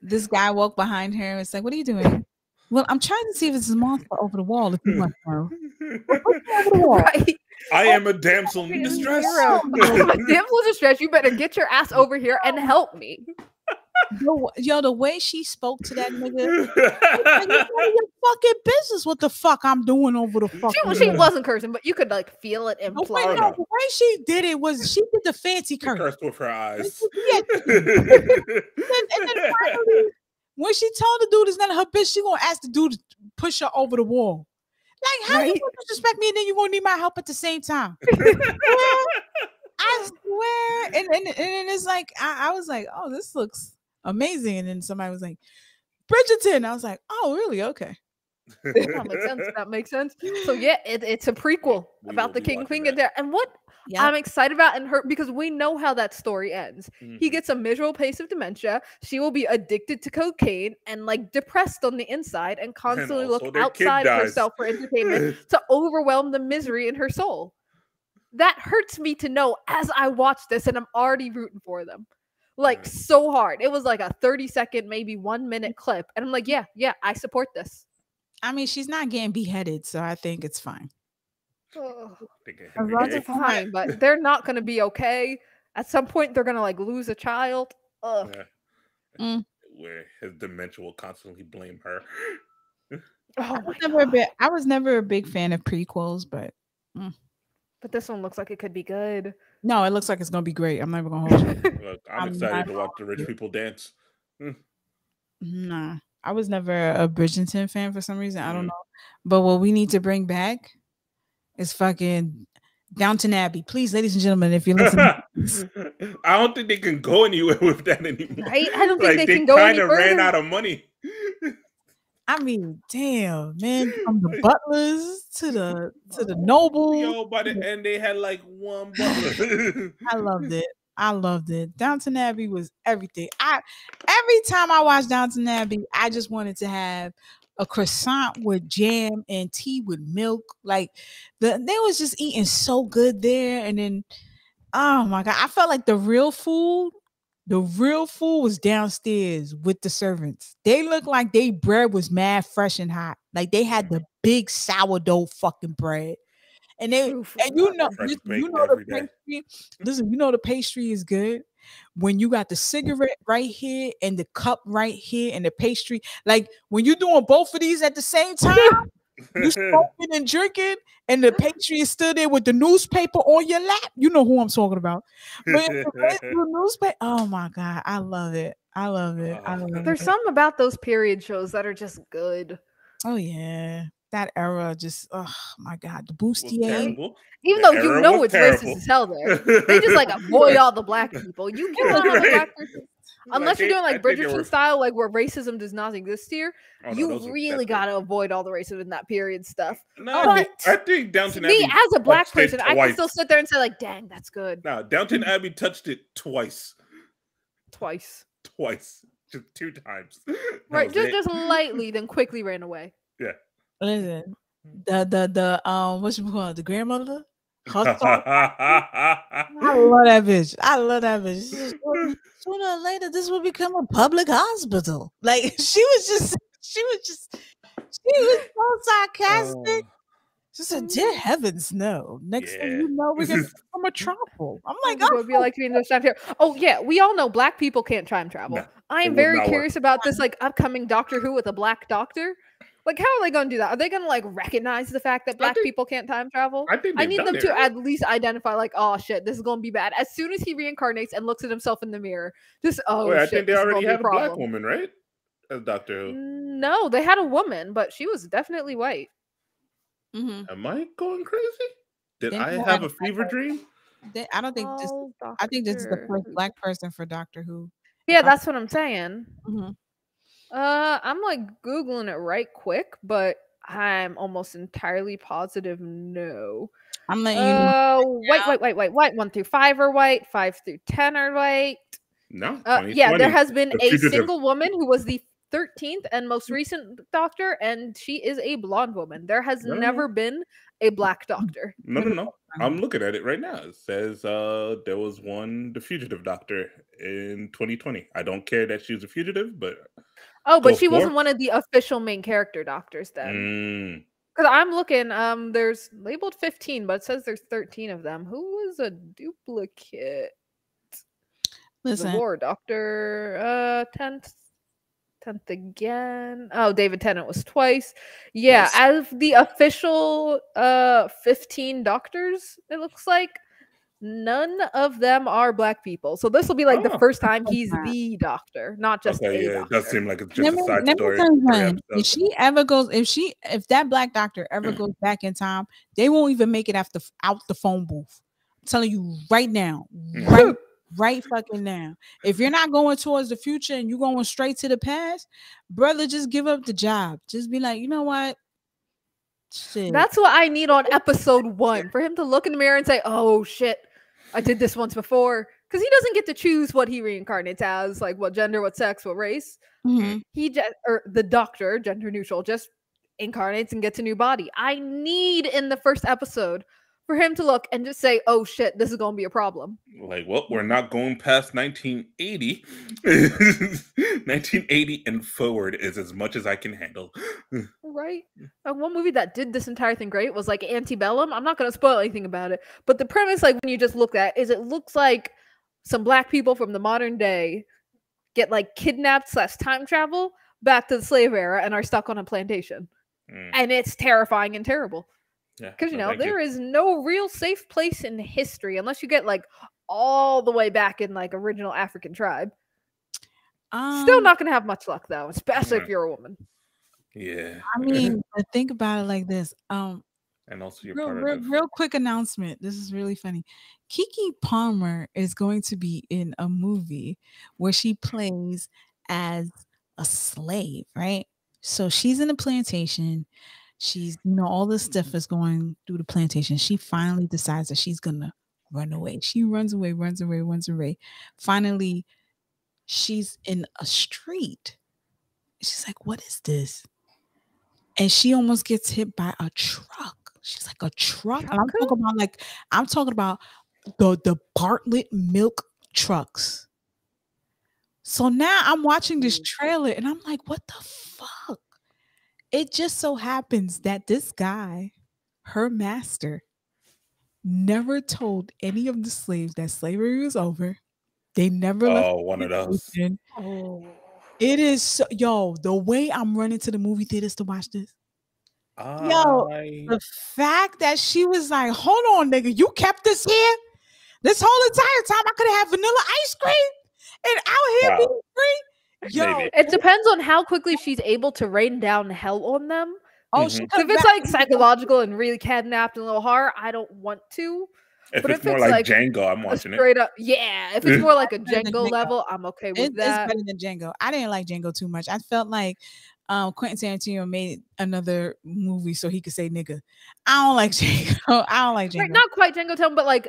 this guy walked behind her and was like, "What are you doing?" Well, I'm trying to see if it's a monster over the wall. If you want to know. Over the wall. right? I am a damsel in distress. Hero. I'm a damsel in distress. You better get your ass over here and help me. Yo, the way she spoke to that nigga, like, your fucking business. What the fuck I'm doing over the fucking She wall. wasn't cursing, but you could like feel it No, imply. wait, no, the way she did it was she did the fancy curse. Cursed with her eyes. Yeah. And then finally, when she told the dude it's none of her bitch, she gonna ask the dude to push her over the wall. Like, how you Right? gonna disrespect me and then you gonna need my help at the same time? I swear. And it's like I was like, oh, this looks amazing. And then somebody was like, Bridgerton. I was like, oh, really? Okay. That makes sense. That makes sense. So yeah, it's a prequel We about will the be king and watching queen that. get there. And what I'm excited about and her because we know how that story ends. He Mhm. gets a miserable case of dementia. She will be addicted to cocaine and like depressed on the inside and constantly also look their kid outside of dies. herself for entertainment to overwhelm the misery in her soul. That hurts me to know as I watch this, and I'm already rooting for them. Like Right. so hard. It was like a 30-second, maybe 1 minute clip. And I'm like, yeah, I support this. I mean, she's not getting beheaded, so I think it's fine. Ugh. Thinking, That's fine, but they're not gonna be okay. At some point, they're gonna like lose a child. Ugh. Yeah. Where his dementia will constantly blame her. Oh my I was never a big fan of prequels, but But this one looks like it could be good. no, it looks like it's gonna be great. I'm never gonna hold you. Look, I'm I'm excited not to watch the rich people dance. Nah, I was never a Bridgerton fan for some reason. I don't Mhm. know. But what we need to bring back is fucking Downton Abbey. Please, ladies and gentlemen, if you're listening, I don't think they can go anywhere with that anymore. Right? I don't think Like, they can go any kind of ran further. out of money. I mean, damn, man, from the butlers to the nobles. Yo, by the end they had like one butler. I loved it. I loved it. Downton Abbey was everything. Every time I watched Downton Abbey, I just wanted to have a croissant with jam and tea with milk. Like they was just eating so good there. And then, oh my god, I felt like the real food was downstairs with the servants. They looked like they bread was mad fresh and hot. Like they had the big sourdough fucking bread. And you know Fresh the baked every day. pastry. Listen, you know the pastry is good when you got the cigarette right here and the cup right here and the pastry. Like when you're doing both of these at the same time, you smoking and drinking, and the pastry is still there with the newspaper on your lap. You know who I'm talking about. But the newspaper, oh my god, I love it. I love it. I love There's it. something about those period shows that are just good. Oh yeah, that era just. Oh my god, the Was bustier. terrible. Even The though you era know was it's terrible. racist as hell there. They just like avoid all the black people. You cannot have a black person. Unless you're doing like Bridgerton style, like where racism does not exist here, you really gotta avoid all the racism in that period stuff. No, But I think Downton me Abbey as a black touched it person, I can still sit there and say like, "Dang, that's good." No, Downton Abbey touched it twice. Twice, Just 2 times. right? Just lightly, then quickly ran away. Yeah. Listen, What you call it? The grandmother? Hustle. I love that bitch. I love that bitch. She just told me, sooner or later, this will become a public hospital. Like she was so sarcastic. Oh, She said, "Dear heavens, no! Next thing yeah. you know, we're gonna become a trouble." I'm like, What would be like to be in those time here? Oh yeah, we all know black people can't time travel. No, I it am would very not work. curious about this like upcoming Doctor Who with a black doctor. Like, how are they going to do that? Are they going to like recognize the fact that black people can't time travel? I think I they've need done them it, to right? at least identify like, oh shit, this is going to be bad. As soon as he reincarnates and looks at himself in the mirror, just Wait, oh I shit, think they this is going already to be a had a black problem. woman, right? As Doctor Who. No, they had a woman, but she was definitely white. Mhm. Am I going crazy? Did Then I they have had a a black fever person. dream? I don't think this. Oh, I think this is the Doctor first Who. black person for Doctor Who. Yeah, If I'm, that's what I'm saying. mhm. I'm like Googling it right quick, but I'm almost entirely positive no. I'm letting you know. Wait. 1 through 5 are white. 5 through 10 are white. No, Yeah, there 2020. has been The a fugitive. single woman who was the 13th and most recent doctor, and she is a blonde woman. There has No, no, never no. been a black doctor. No, no, no. I'm looking at it right now. It says there was one, the fugitive doctor in 2020. I don't care that she's a fugitive, but Oh, but go she wasn't for. one of the official main character doctors then. Mm. Because I'm looking, there's labeled 15, but it says there's 13 of them. Who was a duplicate? The Listen, War Doctor, 10th again. Oh, David Tennant was twice. Yeah, Nice. out of the official 15 doctors, it looks like none of them are black people. So this will be like the Oh, first time he's the doctor, not just okay. a Yeah, it does doctor. seem like it's just a side story tell you for something. episodes. If that black doctor ever goes back in time, they won't even make it after out the phone booth. I'm telling you right now, right fucking now. If you're not going towards the future and you're going straight to the past, brother, just give up the job. Just be like, you know what? Shit. That's what I need on episode 1 for him to look in the mirror and say, "Oh shit, I did this once before." Because he doesn't get to choose what he reincarnates as, like what gender, what sex, what race. Mhm. He just, or the doctor, gender neutral, just incarnates and gets a new body. I need in the first episode for him to look and just say, "Oh shit, this is gonna be a problem." Like, well, we're not going past 1980. 1980 and forward is as much as I can handle. Right? One movie that did this entire thing great was like Antebellum. I'm not going to spoil anything about it, but the premise, like when you just look at, is it looks like some black people from the modern day get like kidnapped / time travel back to the slave era and are stuck on a plantation, and it's terrifying and terrible. Yeah, Because you no, know thank there is no real safe place in history unless you get like all the way back in like original African tribe. Still not going to have much luck though, especially if you're a woman. Yeah. I mean, but think about it like this. And also you're part of Real quick announcement. This is really funny. Kiki Palmer is going to be in a movie where she plays as a slave, right? So she's in a plantation. She's, all this stuff is going through the plantation. She finally decides that she's gonna run away. She runs away. Finally, she's in a street. She's like, "What is this?" And she almost gets hit by a truck. She's like, "A truck?" And I'm talking about the Bartlett milk trucks. So now I'm watching this trailer and I'm like, what the fuck? It just so happens that this guy, her master, never told any of the slaves that slavery was over. They never left. Oh, one of those. Oh. It is the way I'm running to the movie theaters to watch this. The fact that she was like, "Hold on, nigga, you kept this here this whole entire time. I could have had vanilla ice cream and out here being free." Maybe. It depends on how quickly she's able to rain down hell on them. Oh, if it's like psychological and really kidnapped and a little horror, I don't want to. But if it's more like Django, I'm watching it. Straight up, yeah. If it's more like a Django level, I'm okay with that. It's better than Django. I didn't like Django too much. I felt like Quentin Tarantino made another movie so he could say nigga. I don't like Django. Right, not quite Django tone, but like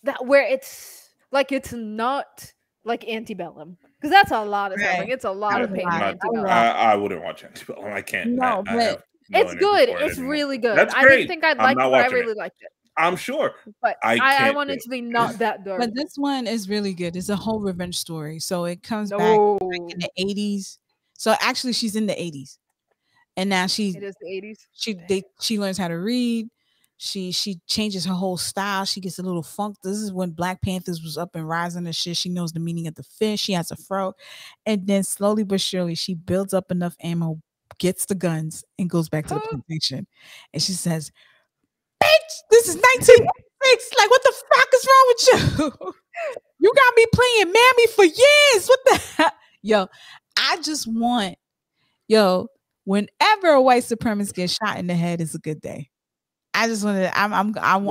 that where it's like it's not like Antebellum. Because that's a lot of suffering. It's a lot of pain. I wouldn't watch Antebellum. I can't. No, It's knowing her good. before it It's anymore. really good. That's I great. didn't think I'd I'm like not it, but I watching really it. liked it. I'm sure. But I I can't want do it to be not that dark. But this one is really good. It's a whole revenge story. So it comes back No, in the 80s. So actually she's in the 80s. And now it is the 80s. she learns how to read. She changes her whole style. She gets a little funk. This is when Black Panthers was up and rising and shit. She knows the meaning of the fish. She has a fro. And then slowly but surely she builds up enough ammo, gets the guns, and goes back to the plantation. And she says, bitch, this is 1986. Like, what the fuck is wrong with you? You got me playing Mammy for years. What the hell? Yo, I just want, whenever a white supremacist gets shot in the head is a good day. I just want to,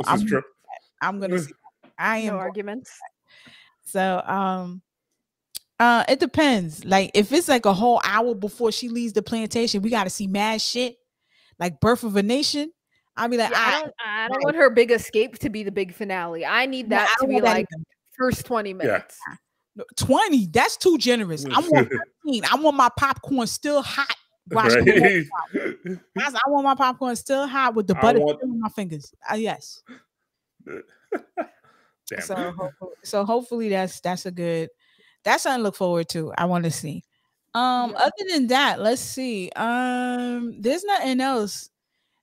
This is true. I'm gonna see. I am No arguments. so it depends. Like if it's like a whole hour before she leaves the plantation, we gotta see mad shit, like Birth of a Nation. I'll be like, Yeah, I don't want her big escape to be the big finale. I need No, that I to don't be want that like either. first 20 minutes. 20. That's too generous. I want 13. I want my popcorn still hot. Watching the whole time. I want my popcorn still hot with the butter still on my fingers. Yes. Damn. So hopefully that's a good. That's something to look forward to. I want to see. Other than that, let's see. There's nothing else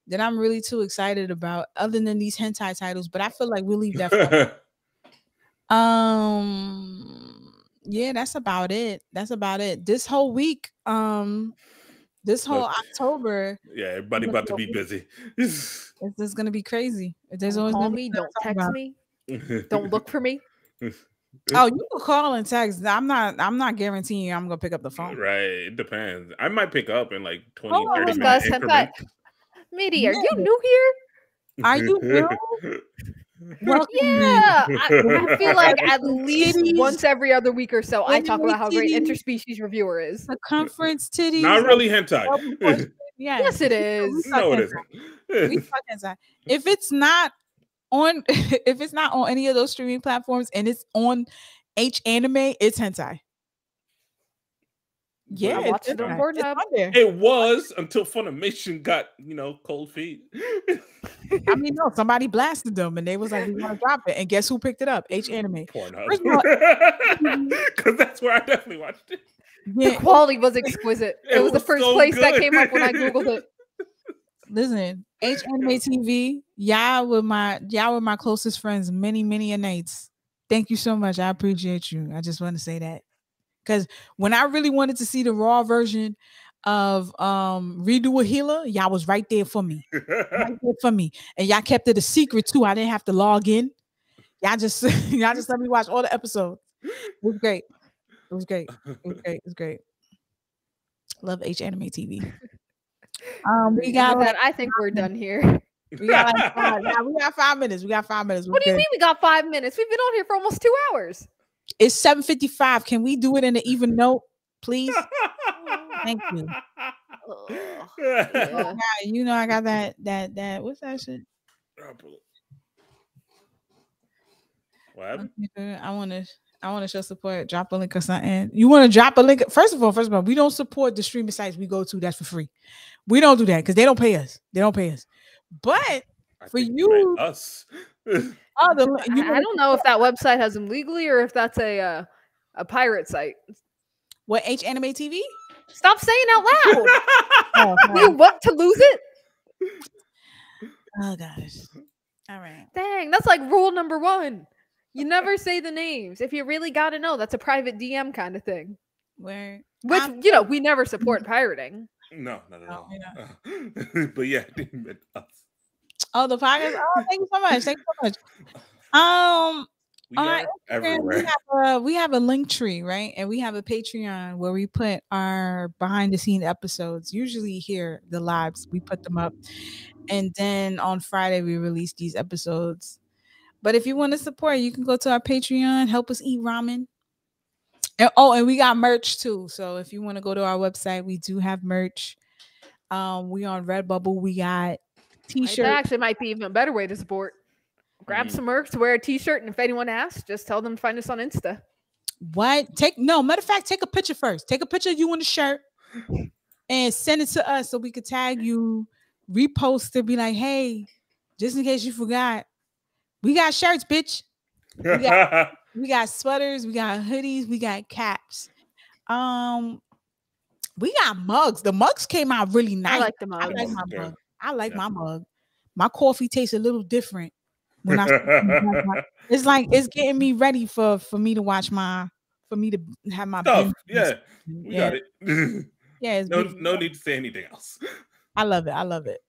that I'm really too excited about other than these hentai titles, but I feel like we'll leave that for yeah, that's about it. This whole week, this whole October. Yeah, everybody about to be busy. It's just gonna be crazy. There's Don't always call gonna me, be don't text me, don't look for me. Oh, you can call and text. I'm not guaranteeing you I'm gonna pick up the phone. Right, it depends. I might pick up in like 20, Hold on, 30 Discuss minute hentai. increments. Midi, are you new here? Are you new? Welcome. Yeah, I feel like at least Titties. once every other week or so, I talk Anime about how great titties. interspecies reviewer is. Circumference titties. Not really hentai. Yes, it is. No, it We isn't. talk hentai. If it's not on any of those streaming platforms and it's on H anime, it's hentai. Yeah, I watched it on hentai. It's Pornhub. on there. It was until Funimation got, cold feet. I mean, no, somebody blasted them and they was like, we want to drop it. And guess who picked it up? H anime. Pornhub. First of all, Because that's where I definitely watched it. The quality was exquisite. It was the was first so place that good. came up when I googled it. Listen, H Anime TV, y'all were my closest friends many a nights. Thank you so much. I appreciate you. I just want to say that. Because when I really wanted to see the raw version of Redo a Healer, y'all was right there for me. Right there for me. And y'all kept it a secret too. I didn't have to log in. Y'all just let me watch all the episodes. It was great. It was great. It was great. Love H Anime TV. We got With that, I think we're done here. we got like we got 5 minutes. We got 5 minutes. What do you mean we got 5 minutes? We've been on here for almost 2 hours. It's 7:55. Can we do it in an even note, please? Thank you. Yeah. You know I got that what's that shit? What happened? I want to show support. Drop a link or something. You want to drop a link? First of all, we don't support the streaming sites we go to. That's for free. We don't do that because they don't pay us. But for you, us. I don't know if that website has them legally or if that's a pirate site. What, H Anime TV? Stop saying out loud. You want to lose it? Oh gosh. All right. Dang, that's like rule number 1. You never say the names. If you really got to know, that's a private DM kind of thing. Which, we never support pirating. No, not at all. But yeah, us. Oh, the podcast. Oh, thank you so much. We are everywhere. We have a link tree, right? And we have a Patreon where we put our behind the scene episodes. Usually here, the lives, we put them up. And then on Friday, we release these episodes. But if you want to support, you can go to our Patreon, help us eat ramen. And we got merch too. So if you want to go to our website, we do have merch. We on Redbubble. We got t-shirts. That actually might be even a better way to support. Grab some merch, wear a t-shirt, and if anyone asks, just tell them to find us on Insta. What? Matter of fact, take a picture first. Take a picture of you in the shirt and send it to us so we could tag you repost to be like, hey, just in case you forgot, we got shirts, bitch. We got sweaters, we got hoodies, we got caps. We got mugs. The mugs came out really I nice. like the I mugs. like my Yeah. mug. I like Yeah. my mug. My coffee tastes a little different when I. It's like it's getting me ready for me to watch my for me to have my Stuff. binge. Yeah. We Yeah, got it. yeah, it's No, beautiful. no need to say anything else. I love it. I love it.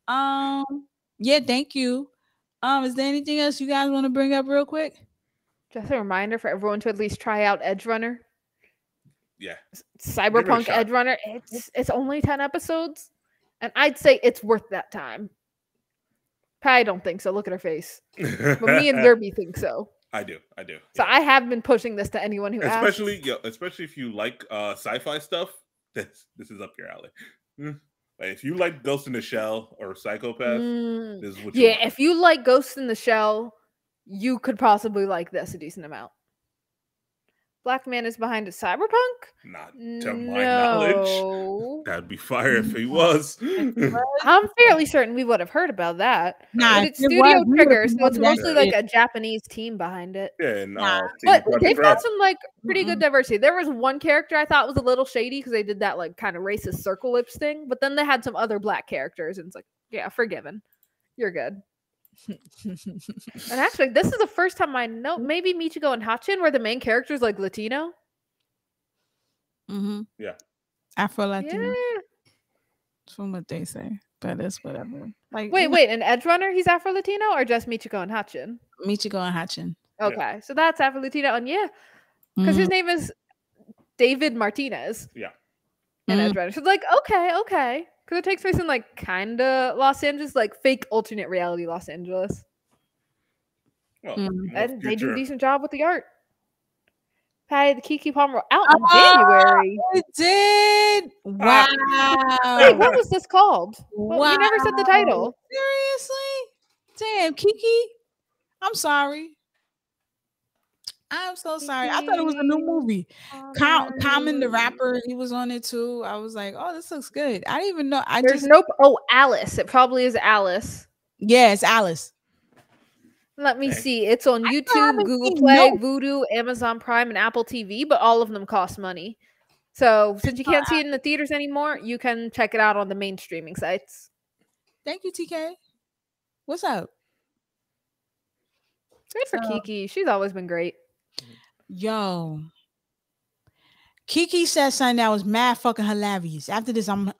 Yeah, thank you. Is there anything else you guys want to bring up real quick? Just a reminder for everyone to at least try out Edge Runner. Yeah. Cyberpunk shot. Edge Runner. It's only 10 episodes, and I'd say it's worth that time. I don't think so. Look at her face. But me and Derby think so. I do. So yeah. I have been pushing this to anyone who especially asks. especially if you like sci-fi stuff. This is up your alley. Like, if you like Ghost in the Shell or Psychopath, this is what you want. If you like Ghost in the Shell, you could possibly like this a decent amount. Black man is behind a cyberpunk? Not to my knowledge. That'd be fire if he was. I'm fairly certain we would have heard about that. Nah, But it's if it Studio was, we would've Trigger, so known it's that mostly shit. like a Japanese team behind it. Yeah, and But Project they've got Red. some like pretty good diversity. There was one character I thought was a little shady because they did that like kind of racist circle lips thing, but then they had some other black characters, and it's like, yeah, forgiven. You're good. And actually, this is the first time I know maybe Michiko and Hachin where the main character is like Latino. Yeah. Afro Latino. Yeah. From what they say, but it's whatever. Like, Wait, an Edge Runner, he's Afro Latino or just Michiko and Hachin? Michiko and Hachin. Okay, so that's Afro Latino, and yeah, because his name is David Martinez. Yeah. And Edge Runner. So it's like, okay. Because it takes place in like kinda Los Angeles, like fake alternate reality Los Angeles. Well, And they do a future. decent job with the art. Patty the Kiki Palmer out in January. It did. Wow. Wait, what was this called? Well, Wow. you never said the title. Seriously? Damn, Kiki. I'm sorry. I'm so sorry. I thought it was a new movie. Common the rapper, he was on it too. I was like, oh, this looks good. I didn't even know. Alice. It probably is Alice. Yeah, it's Alice. Let me see. It's on YouTube, haven't Google seen Play, Nope. Vudu, Amazon Prime, and Apple TV, but all of them cost money. So since you can't see it in the theaters anymore, you can check it out on the main streaming sites. Thank you, TK. What's up? Good for Kiki. She's always been great. Yo. Kiki said something that was mad fucking hilarious. After this, I'm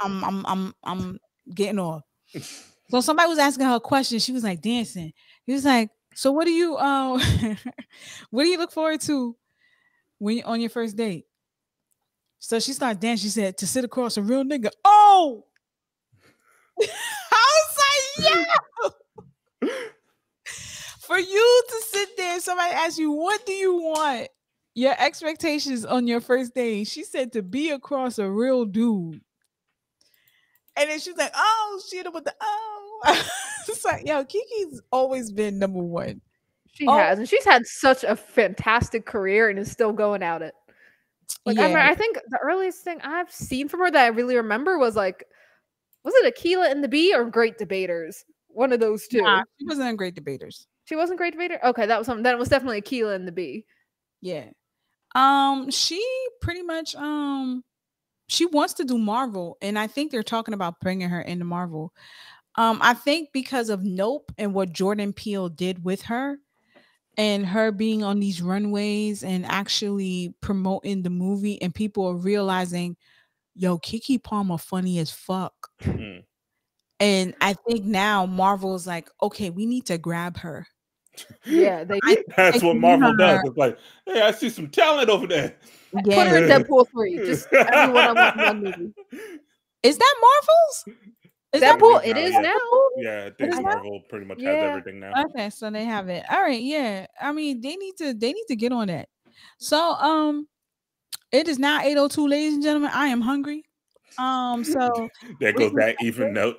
getting off. So somebody was asking her a question. She was like dancing. He was like, so what do you what do you look forward to when you're on your first date? So she started dancing. She said, to sit across a real nigga. Oh, I was like, yeah. For you to sit there, somebody asks you, what do you want? Your expectations on your first date. She said to be across a real dude. And then she was like, oh, shit, with the it's like, yo, Kiki's always been number one. She has, and she's had such a fantastic career and is still going at it. Like, I think the earliest thing I've seen from her that I really remember was like, was it Aquila and the Bee or Great Debaters? One of those two. Nah, she wasn't in Great Debaters. She wasn't Great Debater? Okay, that was something. That was definitely Aquila and the Bee. Yeah. She pretty much she wants to do Marvel, and I think they're talking about bringing her into Marvel. I think because of Nope and what Jordan Peele did with her, and her being on these runways and actually promoting the movie, and people are realizing, yo, Keke Palmer funny as fuck. And I think now Marvel's like, okay, we need to grab her. Yeah, that's what Marvel does. It's like, hey, I see some talent over there. Yeah. Put her in Deadpool 3. Just everyone on one movie. Is that Marvel's? Is Deadpool? It is now. Yeah, I think Marvel pretty much has everything now. Okay, so they have it. All right, yeah. I mean, they need to get on that. So it is now 8:02, ladies and gentlemen. I am hungry. So there goes that even note.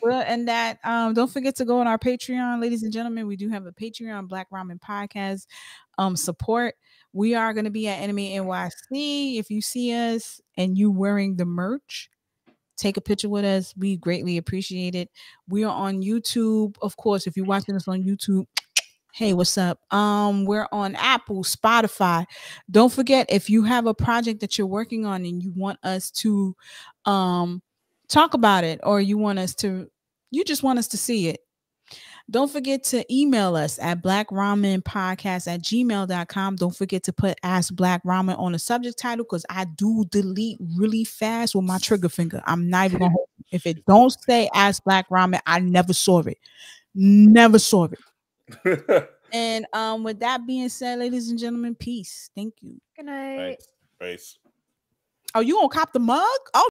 Well, and that don't forget to go on our Patreon, ladies and gentlemen. We do have a Patreon, Black Ramen Podcast support. We are going to be at Anime NYC. If you see us and you wearing the merch, take a picture with us. We greatly appreciate it. We are on YouTube, of course. If you're watching us on YouTube, hey, what's up? We're on Apple, Spotify. Don't forget, if you have a project that you're working on and you want us to talk about it, or you just want us to see it, don't forget to email us at blackramenpodcast@gmail.com. Don't forget to put Ask Black Ramen on the subject title, because I do delete really fast with my trigger finger. I'm not even gonna hold you. If it don't say Ask Black Ramen, I never saw it. Never saw it. And with that being said, ladies and gentlemen, peace. Thank you. Good night. Thanks. Oh, you gonna cop the mug? Oh,